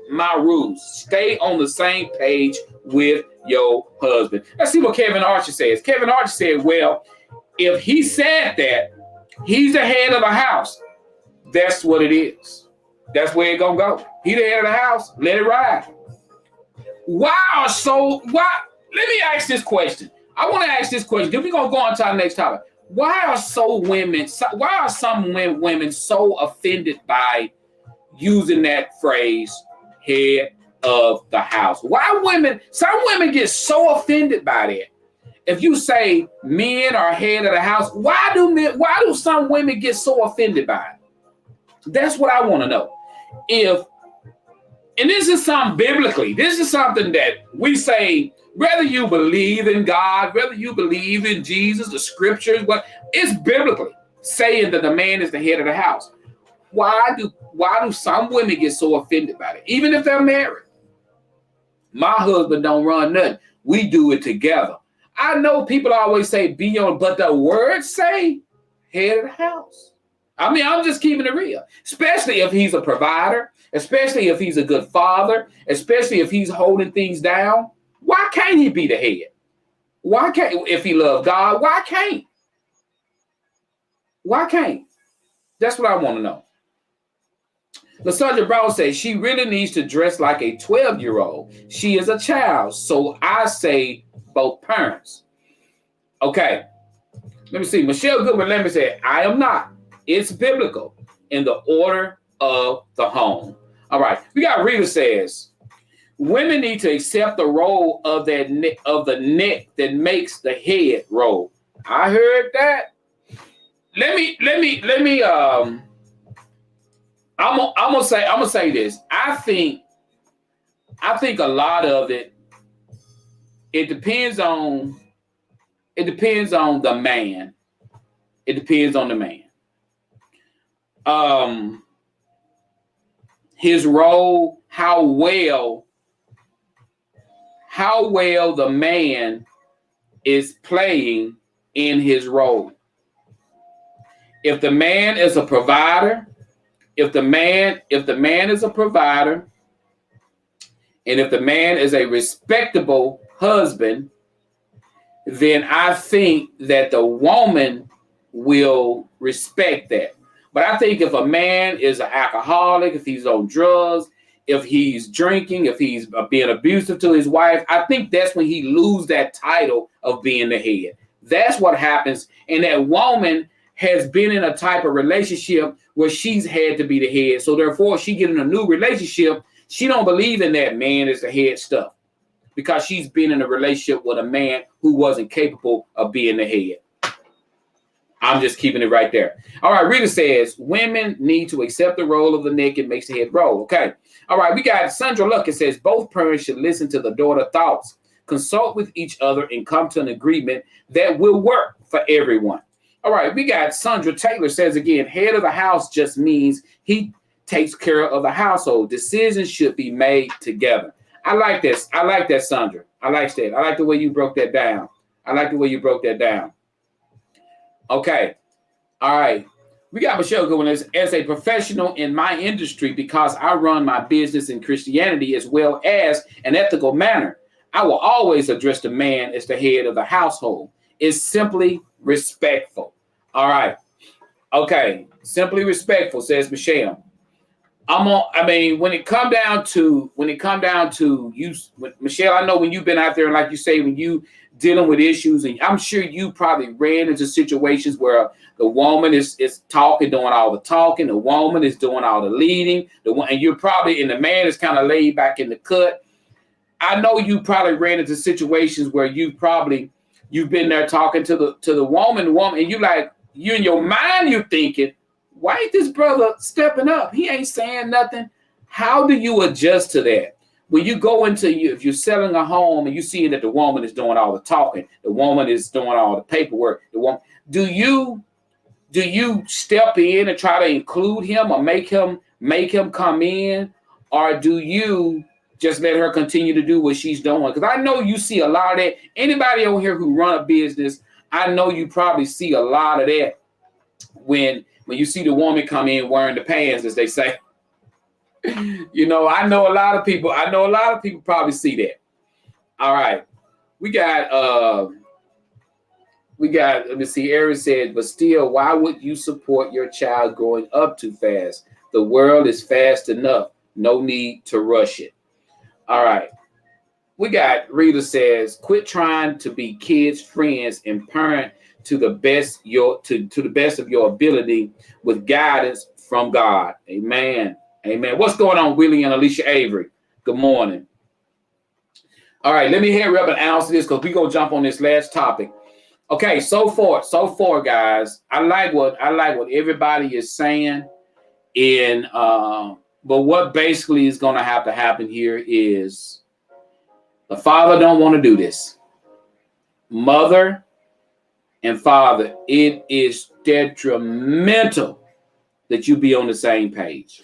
my rules. Stay on the same page with your husband. Let's see what Kevin Archer says. Kevin Archer said, well, if he said that, he's the head of the house. That's what it is. That's where it's going to go. He the head of the house. Let it ride. Why? Let me ask this question. I want to ask this question. Then we're going to go on to our next topic. Why are some women so offended by using that phrase, head of the house? Some women get so offended by that. If you say men are head of the house, why do some women get so offended by it? That's what I want to know. And this is something biblically, this is something that we say, whether you believe in God, whether you believe in Jesus, the scriptures, but it's biblically saying that the man is the head of the house. Why do some women get so offended by it, even if they're married? My husband don't run nothing. We do it together. I know people always say be on, but the words say head of the house. I mean, I'm just keeping it real, especially if he's a provider, especially if he's a good father, especially if he's holding things down. Why can't he be the head? Why can't, if he loves God, why can't? Why can't? That's what I want to know. LaSandra Brown says she really needs to dress like a 12-year-old. She is a child. So I say both parents. Okay. Let me see. Michelle Goodman, let me say, I am not. It's biblical in the order of the home. All right. We got Rita says, women need to accept the role of the neck that makes the head roll. I heard that. Let me I'm gonna say this. I think a lot of it. It depends on the man. It depends on the man. Um, his role, how well the man is playing in his role. If the man is a provider, if the man is a provider, and if the man is a respectable husband, then I think that the woman will respect that. But I think if a man is an alcoholic, if he's on drugs, if he's drinking, if he's being abusive to his wife, I think that's when he loses that title of being the head. That's what happens. And that woman has been in a type of relationship where she's had to be the head. So therefore, she get in a new relationship. She don't believe in that man is the head stuff because she's been in a relationship with a man who wasn't capable of being the head. I'm just keeping it right there. All right, Rita says, women need to accept the role of the neck and makes the head roll. Okay. All right, we got Sandra Luck. It says, both parents should listen to the daughter's thoughts, consult with each other, and come to an agreement that will work for everyone. All right, we got Sandra Taylor says again, head of the house just means he takes care of the household. Decisions should be made together. I like this. I like that, Sandra. I like that. I like the way you broke that down. Okay. All right. We got Michelle going as a professional in my industry because I run my business in Christianity as well as an ethical manner. I will always address the man as the head of the household. It's simply respectful. All right. Okay. Simply respectful, says Michelle. When it come down to you, Michelle, I know when you've been out there and like you say, when you dealing with issues, and I'm sure you probably ran into situations where the woman is talking, doing all the talking, the woman is doing all the leading, and you're probably, and the man is kind of laid back in the cut. I know you probably ran into situations where you've been there talking to the woman, and you in your mind, you're thinking, why ain't this brother stepping up? He ain't saying nothing. How do you adjust to that? When you go if you're selling a home and you see that the woman is doing all the talking, the woman is doing all the paperwork, do you step in and try to include him or make him come in, or do you just let her continue to do what she's doing? Because I know you see a lot of that. Anybody over here who run a business, I know you probably see a lot of that when you see the woman come in wearing the pants, as they say. I know a lot of people probably see that. All right. We got, let me see, Aaron said, but still, why would you support your child growing up too fast? The world is fast enough. No need to rush it. All right. We got, Rita says, quit trying to be kids' friends and parent to the best of your ability with guidance from God. Amen. Amen. What's going on, Willie and Alicia Avery? Good morning. All right, let me hurry up and answer this because we're going to jump on this last topic. Okay, so far, guys, I like what everybody is saying. But what basically is going to happen here is the father don't want to do this. Mother and father, it is detrimental that you be on the same page.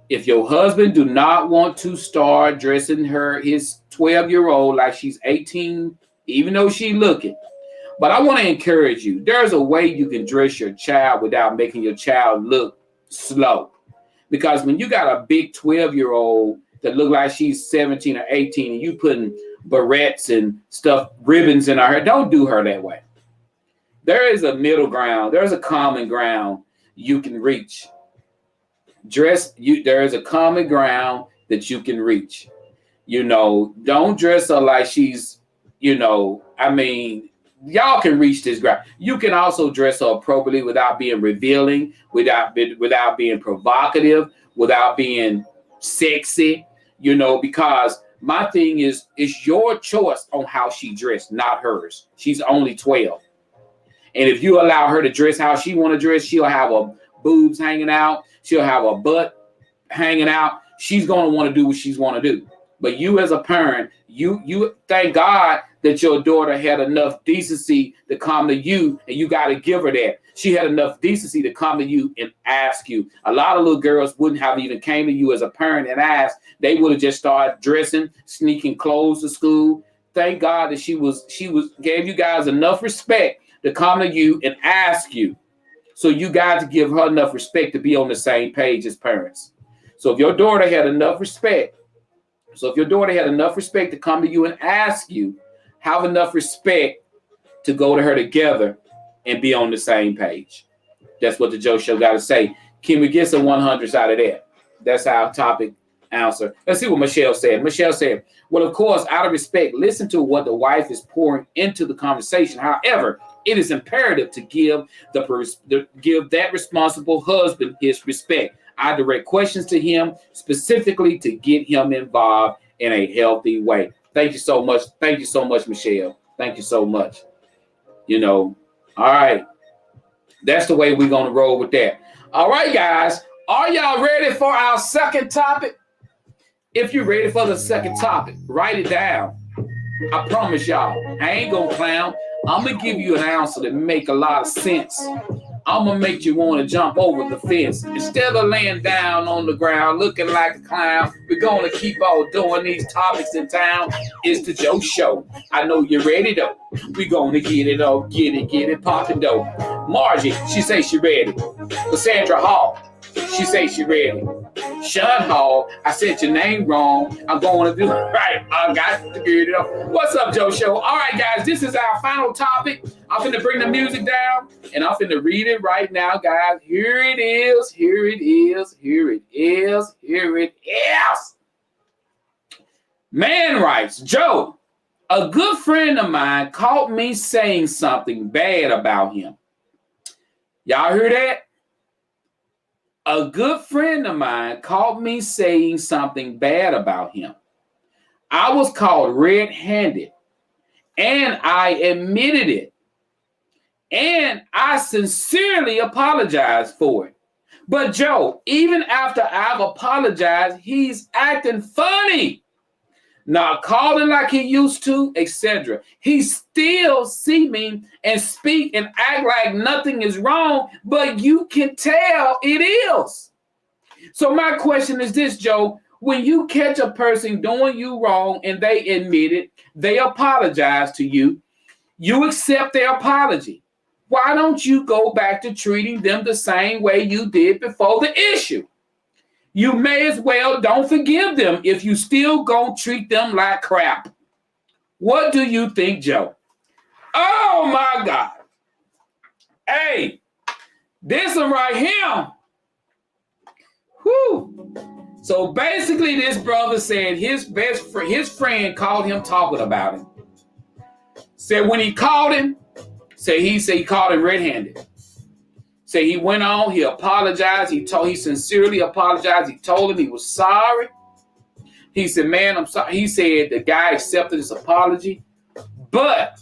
If your husband do not want to start dressing his 12-year-old like she's 18, even though she's looking, but I want to encourage you, there's a way you can dress your child without making your child look slow. Because when you got a big 12-year-old that look like she's 17 or 18 and you putting barrettes and stuff, ribbons in her hair, don't do her that way. There is a middle ground. There's a common ground you can reach. There is a common ground that you can reach. Don't dress her like she's, y'all can reach this ground. You can also dress her appropriately without being revealing, without being provocative, without being sexy, because my thing is, it's your choice on how she dressed, not hers. She's only 12. And if you allow her to dress how she want to dress, she'll have a boobs hanging out. She'll have her butt hanging out. She's going to want to do what she's want to do. But you as a parent, you thank God that your daughter had enough decency to come to you, and you got to give her that. She had enough decency to come to you and ask you. A lot of little girls wouldn't have even came to you as a parent and asked. They would have just started dressing, sneaking clothes to school. Thank God that she gave you guys enough respect to come to you and ask you. So you guys give her enough respect to be on the same page as parents. So if your daughter had enough respect to come to you and ask you, have enough respect to go to her together and be on the same page. That's what the Joe Show got to say. Can we get some 100s out of that? That's our topic answer. Let's see what Michelle said. Michelle said, well, of course, out of respect, listen to what the wife is pouring into the conversation. However, it is imperative to give that responsible husband his respect. I direct questions to him specifically to get him involved in a healthy way. Thank you so much. Thank you so much, Michelle. Thank you so much. All right. That's the way we're going to roll with that. All right, guys. Are y'all ready for our second topic? If you're ready for the second topic, write it down. I promise y'all, I ain't going to clown. I'm going to give you an answer that make a lot of sense. I'm going to make you want to jump over the fence. Instead of laying down on the ground looking like a clown, we're going to keep on doing these topics in town. It's the Joe Show. I know you're ready, though. We're going to get it up, get it popping, though. Margie, she says she ready. Cassandra Hall, she says she ready. Sean Hall, I said your name wrong. I'm going to do it right. I got to get it up. What's up, Joe Show? All right, guys, this is our final topic. I'm finna bring the music down, and I'm finna read it right now, guys. Here it is. Here it is. Here it is. Here it is. Man writes, Joe, a good friend of mine caught me saying something bad about him. Y'all hear that? A good friend of mine caught me saying something bad about him. I was caught red-handed, and I admitted it. And I sincerely apologized for it. But Joe, even after I've apologized, he's acting funny. Not calling like he used to, etc. He still see me and speak and act like nothing is wrong, but you can tell it is. So my question is this, Joe. When you catch a person doing you wrong and they admit it, they apologize to you, you accept their apology. Why don't you go back to treating them the same way you did before the issue? You may as well don't forgive them if you still gonna treat them like crap. What do you think, Joe? Oh my God. Hey, this one right here. Whew. So basically this brother said his friend called him talking about him. Said when he called him, he called him red-handed. Say he went on, he apologized, he sincerely apologized, he told him he was sorry. He said, man, I'm sorry. He said the guy accepted his apology, but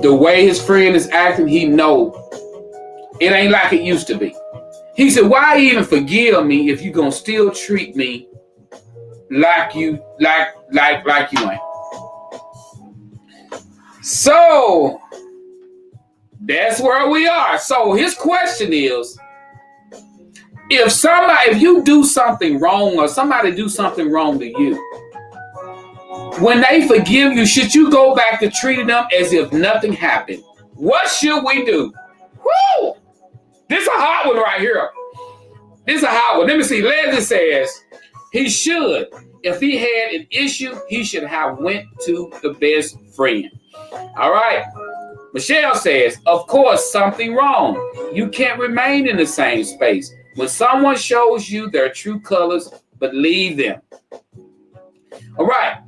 the way his friend is acting, he know it ain't like it used to be. He said, why even forgive me if you gonna still treat me like you ain't? So that's where we are. So his question is, if you do something wrong or somebody do something wrong to you, when they forgive you, should you go back to treating them as if nothing happened? What should we do? Woo! This is a hot one right here. This is a hot one. Let me see. Leslie says he should. If he had an issue, he should have went to the best friend. All right. Michelle says, of course, something wrong. You can't remain in the same space. When someone shows you their true colors, believe them. All right.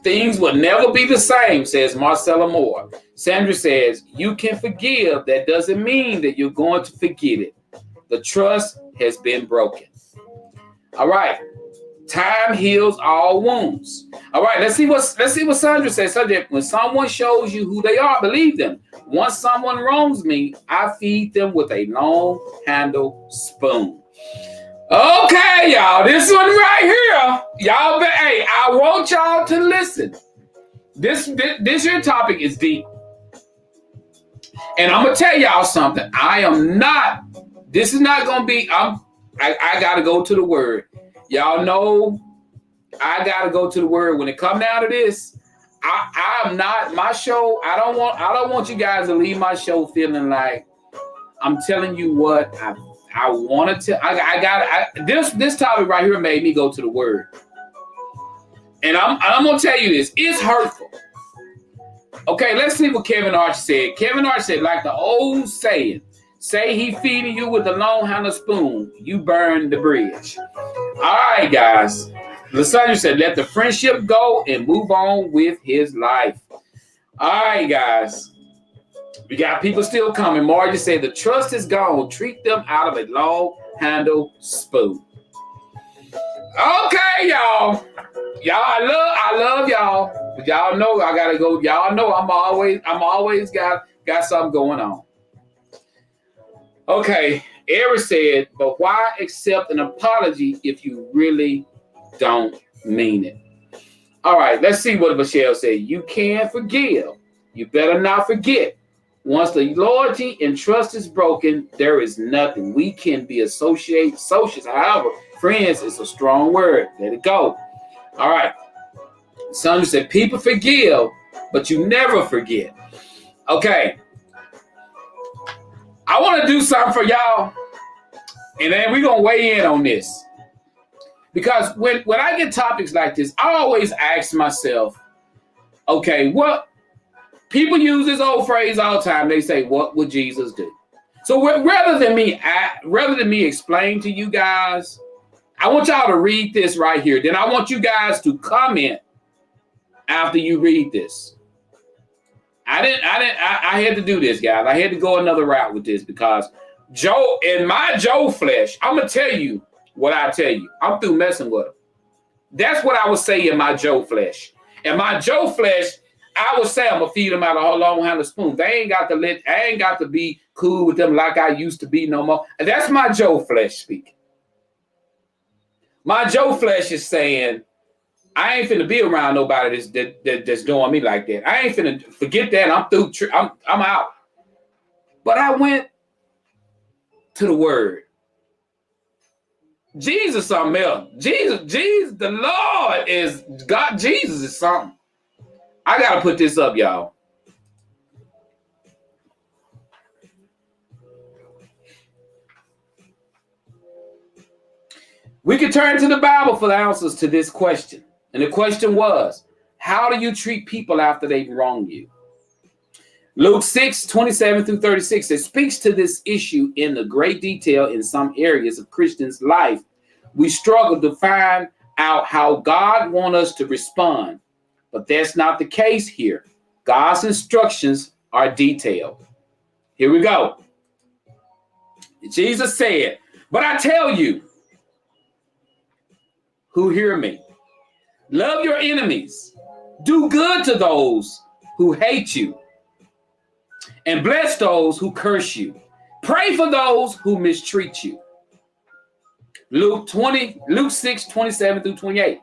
Things will never be the same, says Marcella Moore. Sandra says, you can forgive. That doesn't mean that you're going to forget it. The trust has been broken. All right. Time heals all wounds. All right, let's see what Sandra says. Sandra, when someone shows you who they are, believe them. Once someone wrongs me, I feed them with a long handle spoon. Okay, y'all, this one right here, y'all. Hey, I want y'all to listen. This your topic is deep, and I'm gonna tell y'all something. This is not gonna be. I gotta go to the word. Y'all know I gotta go to the word. When it come down to this, I'm not my show. I don't want you guys to leave my show feeling like I'm telling you what I wanted to. This topic right here made me go to the word, and I'm gonna tell you this. It's hurtful. Okay, let's see what Kevin Arch said. Kevin Arch said, like the old saying, say he feeding you with a long handle spoon, you burn the bridge. All right, guys. Lysandra said, let the friendship go and move on with his life. All right, guys. We got people still coming. Margie said, the trust is gone. Treat them out of a long handle spoon. Okay, y'all. Y'all, I love y'all. But y'all know I gotta go. Y'all know I'm always got something going on. Okay, Eric said, but why accept an apology if you really don't mean it? All right, let's see what Michelle said. You can forgive. You better not forget. Once the loyalty and trust is broken, there is nothing. We can be associates. However, friends is a strong word. Let it go. All right. Sandra said, people forgive, but you never forget. Okay. I want to do something for y'all, and then we're going to weigh in on this. Because when I get topics like this, I always ask myself, okay, what people use this old phrase all the time. They say, what would Jesus do? So rather than me explain to you guys, I want y'all to read this right here. Then I want you guys to comment after you read this. I had to do this, guys. I had to go another route with this because in my Joe flesh, I'm going to tell you what I tell you. I'm through messing with them. That's what I would say in my Joe flesh. In my Joe flesh, I would say I'm going to feed them out of a long handle spoon. I ain't got to be cool with them like I used to be no more. And that's my Joe flesh speaking. My Joe flesh is saying, I ain't finna be around nobody that's doing me like that. I ain't finna forget that. I'm through. I'm out. But I went to the word. Jesus, something else. Jesus, the Lord is God. Jesus is something. I gotta put this up, y'all. We can turn to the Bible for the answers to this question. And the question was, how do you treat people after they've wronged you? Luke 6:27-36, it speaks to this issue in the great detail in some areas of Christians' life. We struggle to find out how God wants us to respond, but that's not the case here. God's instructions are detailed. Here we go. Jesus said, but I tell you who hear me, love your enemies, do good to those who hate you, and bless those who curse you. Pray for those who mistreat you. Luke 6:27-28.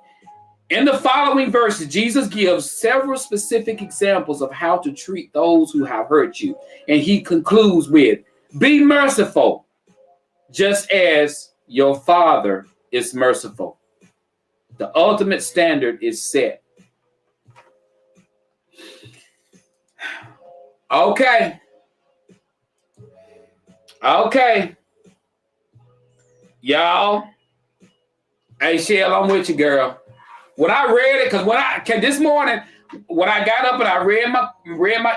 In the following verses, Jesus gives several specific examples of how to treat those who have hurt you. And he concludes with, be merciful, just as your Father is merciful. The ultimate standard is set. Okay. Y'all. Hey, Shell, I'm with you, girl. When I read it, because this morning, when I got up and I read my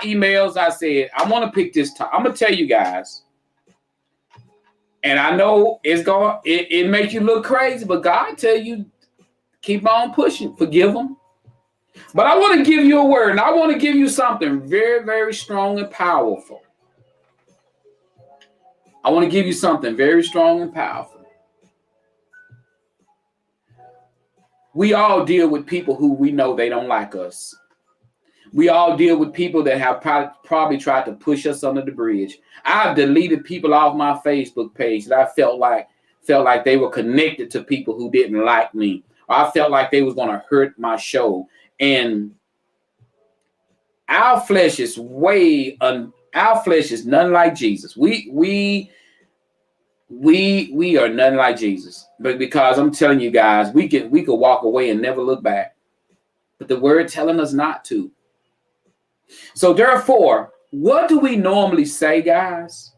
emails, I said, I want to pick this time. I'm going to tell you guys. And I know it make you look crazy, but God tell you, keep on pushing. Forgive them. But I want to give you a word, and I want to give you something very, very strong and powerful. I want to give you something very strong and powerful. We all deal with people who we know they don't like us. We all deal with people that have probably tried to push us under the bridge. I've deleted people off my Facebook page that I felt like they were connected to people who didn't like me. Or I felt like they was going to hurt my show. And our flesh is our flesh is none like Jesus. We are none like Jesus. But because I'm telling you guys, we could walk away and never look back. But the word telling us not to. So therefore, what do we normally say, guys?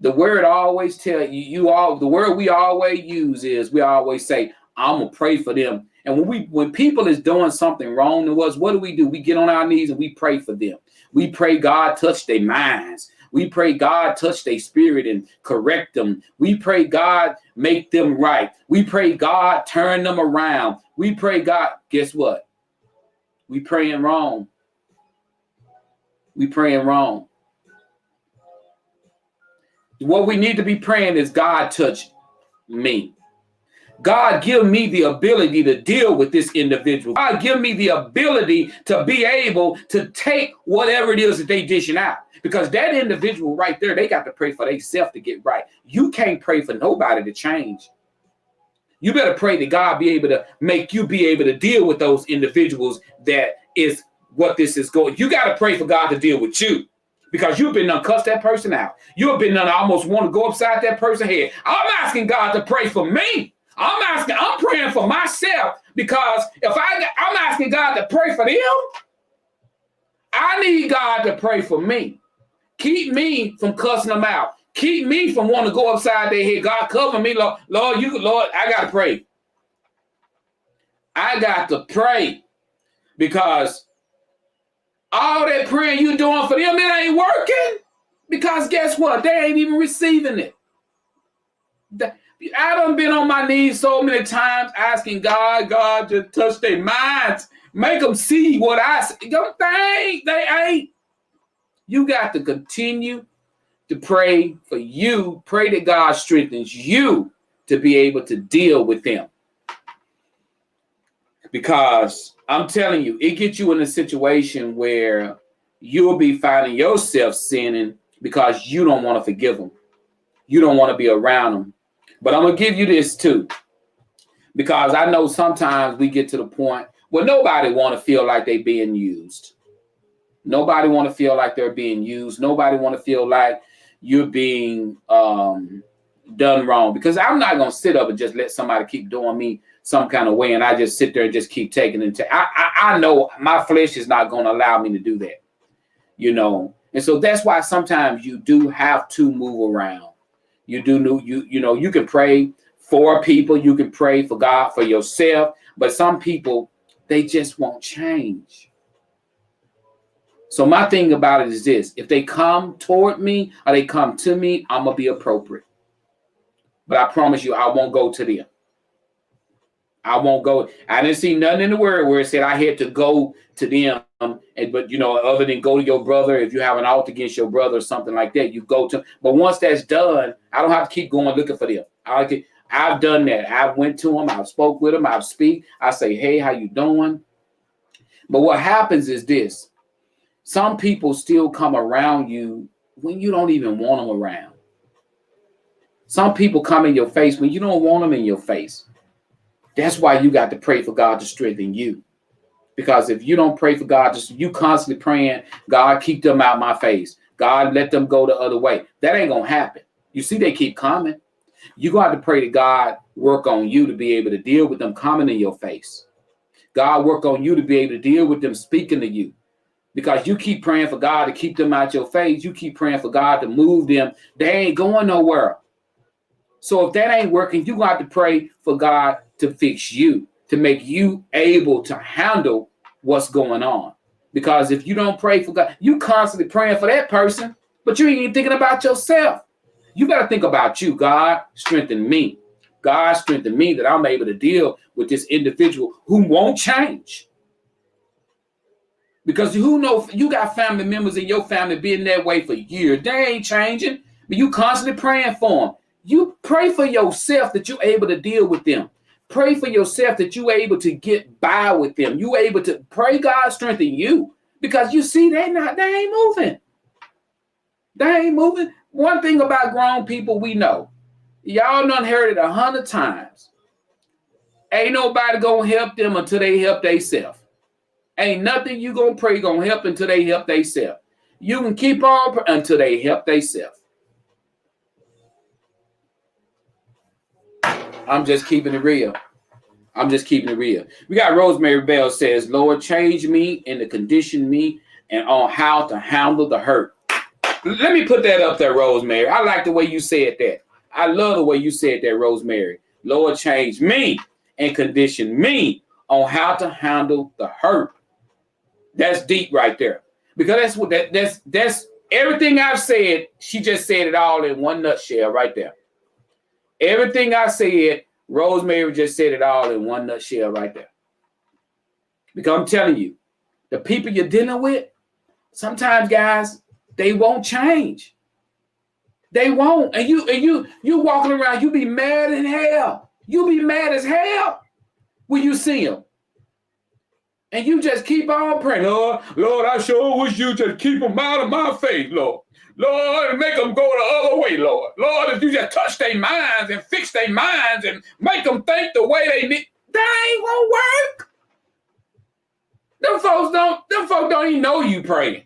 The word always tell the word we always use is we always say, I'm gonna pray for them. And when people is doing something wrong to us, what do? We get on our knees and we pray for them. We pray God touch their minds. We pray God touch their spirit and correct them. We pray God make them right. We pray God turn them around. We pray God, guess what? We praying wrong. We praying wrong. What we need to be praying is God touch me. God give me the ability to deal with this individual. God give me the ability to be able to take whatever it is that they dishing out. Because that individual right there, they got to pray for themselves to get right. You can't pray for nobody to change. You better pray that God be able to make you be able to deal with those individuals. That is what this is going. You got to pray for God to deal with you. Because you've been done cuss that person out. You've been done almost want to go upside that person's head. I'm asking God to pray for me. I'm praying for myself, because I'm asking God to pray for them. I need God to pray for me. Keep me from cussing them out. Keep me from wanting to go upside their head. God, cover me, Lord. Lord, I got to pray. I got to pray, because all that praying you doing for them, it ain't working. Because guess what? They ain't even receiving it. I done been on my knees so many times asking God to touch their minds. Make them see what I see. They ain't. You got to continue to pray for you. Pray that God strengthens you to be able to deal with them. Because I'm telling you, it gets you in a situation where you'll be finding yourself sinning because you don't want to forgive them. You don't want to be around them. But I'm going to give you this too. Because I know sometimes we get to the point where nobody want to feel like they're being used. Nobody want to feel like they're being used. Nobody want to feel like you're being done wrong. Because I'm not going to sit up and just let somebody keep doing me some kind of way, and I just sit there and just keep taking it. I know my flesh is not going to allow me to do that, And so that's why sometimes you do have to move around. You can pray for people, you can pray for God, for yourself, but some people, they just won't change. So my thing about it is this: if they come toward me or they come to me, I'm gonna be appropriate. But I promise you, I won't go to them. I won't go. I didn't see nothing in the word where it said I had to go to them. But other than go to your brother, if you have an alt against your brother or something like that, you go to. But once that's done, I don't have to keep going looking for them. I've done that. I went to them. I've spoke with them. I've speak. I say, hey, how you doing? But what happens is this: some people still come around you when you don't even want them around. Some people come in your face when you don't want them in your face. That's why you got to pray for God to strengthen you. Because if you don't pray for God, you constantly praying, God, keep them out my face. God, let them go the other way. That ain't going to happen. You see, they keep coming. You're going to have to pray that God work on you to be able to deal with them coming in your face. God work on you to be able to deal with them speaking to you. Because you keep praying for God to keep them out your face. You keep praying for God to move them. They ain't going nowhere. So if that ain't working, you're going to have to pray for God to fix you, to make you able to handle what's going on. Because if you don't pray for God, you constantly praying for that person, but you ain't even thinking about yourself. You got to think about you. God, strengthen me. God, strengthen me that I'm able to deal with this individual who won't change. Because you got family members in your family being that way for years. They ain't changing, but you constantly praying for them. You pray for yourself that you're able to deal with them. Pray for yourself that you able to get by with them. You able to pray God strengthen you, because you see they ain't moving. They ain't moving. One thing about grown people we know, y'all done heard it 100 times. Ain't nobody gonna help them until they help themselves. Ain't nothing you gonna pray gonna help until they help themselves. You can keep on until they help themselves. I'm just keeping it real. We got Rosemary Bell says, Lord, change me and to condition me and on how to handle the hurt. Let me put that up there, Rosemary. I like the way you said that. I love the way you said that, Rosemary. Lord, change me and condition me on how to handle the hurt. That's deep right there. Because that's everything I've said. She just said it all in one nutshell right there. Everything I said, Rosemary just said it all in one nutshell right there. Because I'm telling you, the people you're dealing with, sometimes, guys, they won't change. They won't. And you walking around, you be mad in hell. You be mad as hell when you see them. And you just keep on praying, Lord, I sure wish you just keep them out of my face, Lord. Lord, make them go the other way, Lord. Lord, if you just touch their minds and fix their minds and make them think the way they need, that ain't gonna work. Them folks don't even know you praying.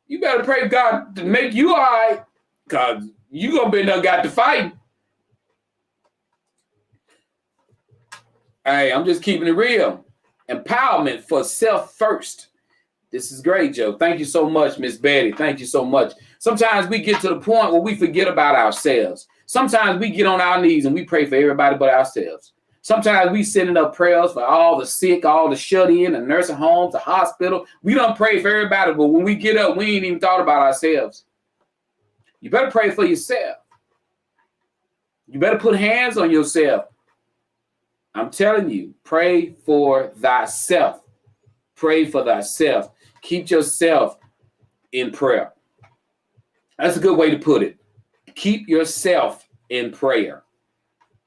You better pray God to make you all right, because you gonna be done got to fight. Hey, I'm just keeping it real. Empowerment for self first. This is great, Joe. Thank you so much, Miss Betty. Thank you so much. Sometimes we get to the point where we forget about ourselves. Sometimes we get on our knees and we pray for everybody but ourselves. Sometimes we sending up prayers for all the sick, all the shut in, the nursing homes, the hospital. We don't pray for everybody, but when we get up, we ain't even thought about ourselves. You better pray for yourself. You better put hands on yourself. I'm telling you, pray for thyself. Pray for thyself. Keep yourself in prayer. That's a good way to put it. Keep yourself in prayer.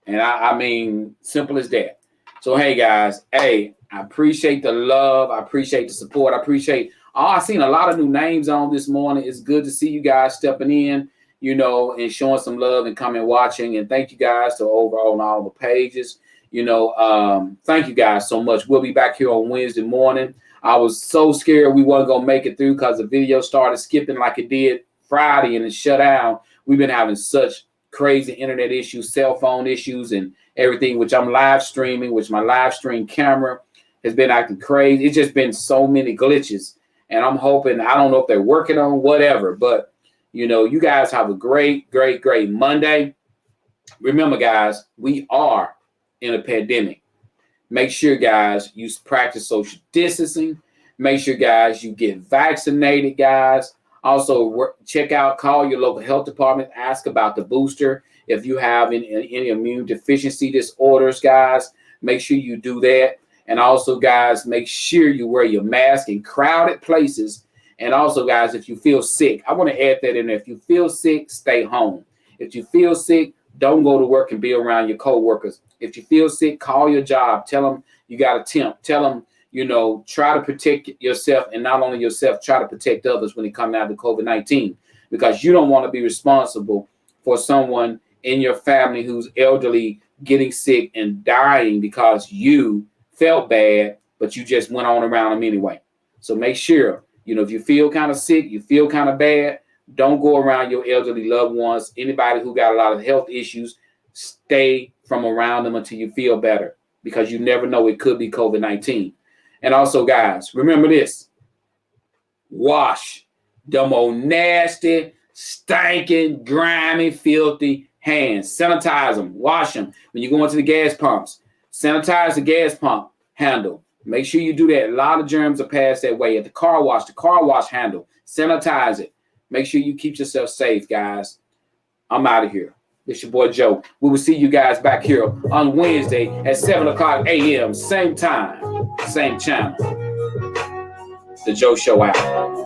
And I mean, simple as that. So, hey, guys, I appreciate the love. I appreciate the support. I've seen a lot of new names on this morning. It's good to see you guys stepping in, and showing some love and coming watching. And thank you guys to over on all the pages. Thank you guys so much. We'll be back here on Wednesday morning. I was so scared we wasn't going to make it through because the video started skipping like it did Friday and it shut down. We've been having such crazy internet issues, cell phone issues, and everything, which I'm live streaming, which my live stream camera has been acting crazy. It's just been so many glitches. And I'm hoping, I don't know if they're working on whatever, but, you guys have a great, great, great Monday. Remember, guys, we are in a pandemic. Make sure, guys, you practice social distancing. Make sure, guys, you get vaccinated, guys. Also, call your local health department. Ask about the booster. If you have any immune deficiency disorders, guys, make sure you do that. And also, guys, make sure you wear your mask in crowded places. And also, guys, if you feel sick, I want to add that in there. If you feel sick, stay home. If you feel sick, don't go to work and be around your coworkers. If you feel sick, call your job. Tell them you got a temp. Tell them, try to protect yourself, and not only yourself, try to protect others when it comes down to COVID-19, because you don't want to be responsible for someone in your family who's elderly getting sick and dying because you felt bad, but you just went on around them anyway. So make sure, if you feel kind of sick, you feel kind of bad, don't go around your elderly loved ones. Anybody who got a lot of health issues, stay from around them until you feel better, because you never know, it could be COVID-19. And also, guys, remember this. Wash them old nasty, stinking, grimy, filthy hands. Sanitize them. Wash them. When you go into the gas pumps, sanitize the gas pump handle. Make sure you do that. A lot of germs are passed that way. At the car wash handle, sanitize it. Make sure you keep yourself safe, guys. I'm out of here. It's your boy Joe. We will see you guys back here on Wednesday at 7 o'clock a.m. Same time, same channel. The Joe Show out.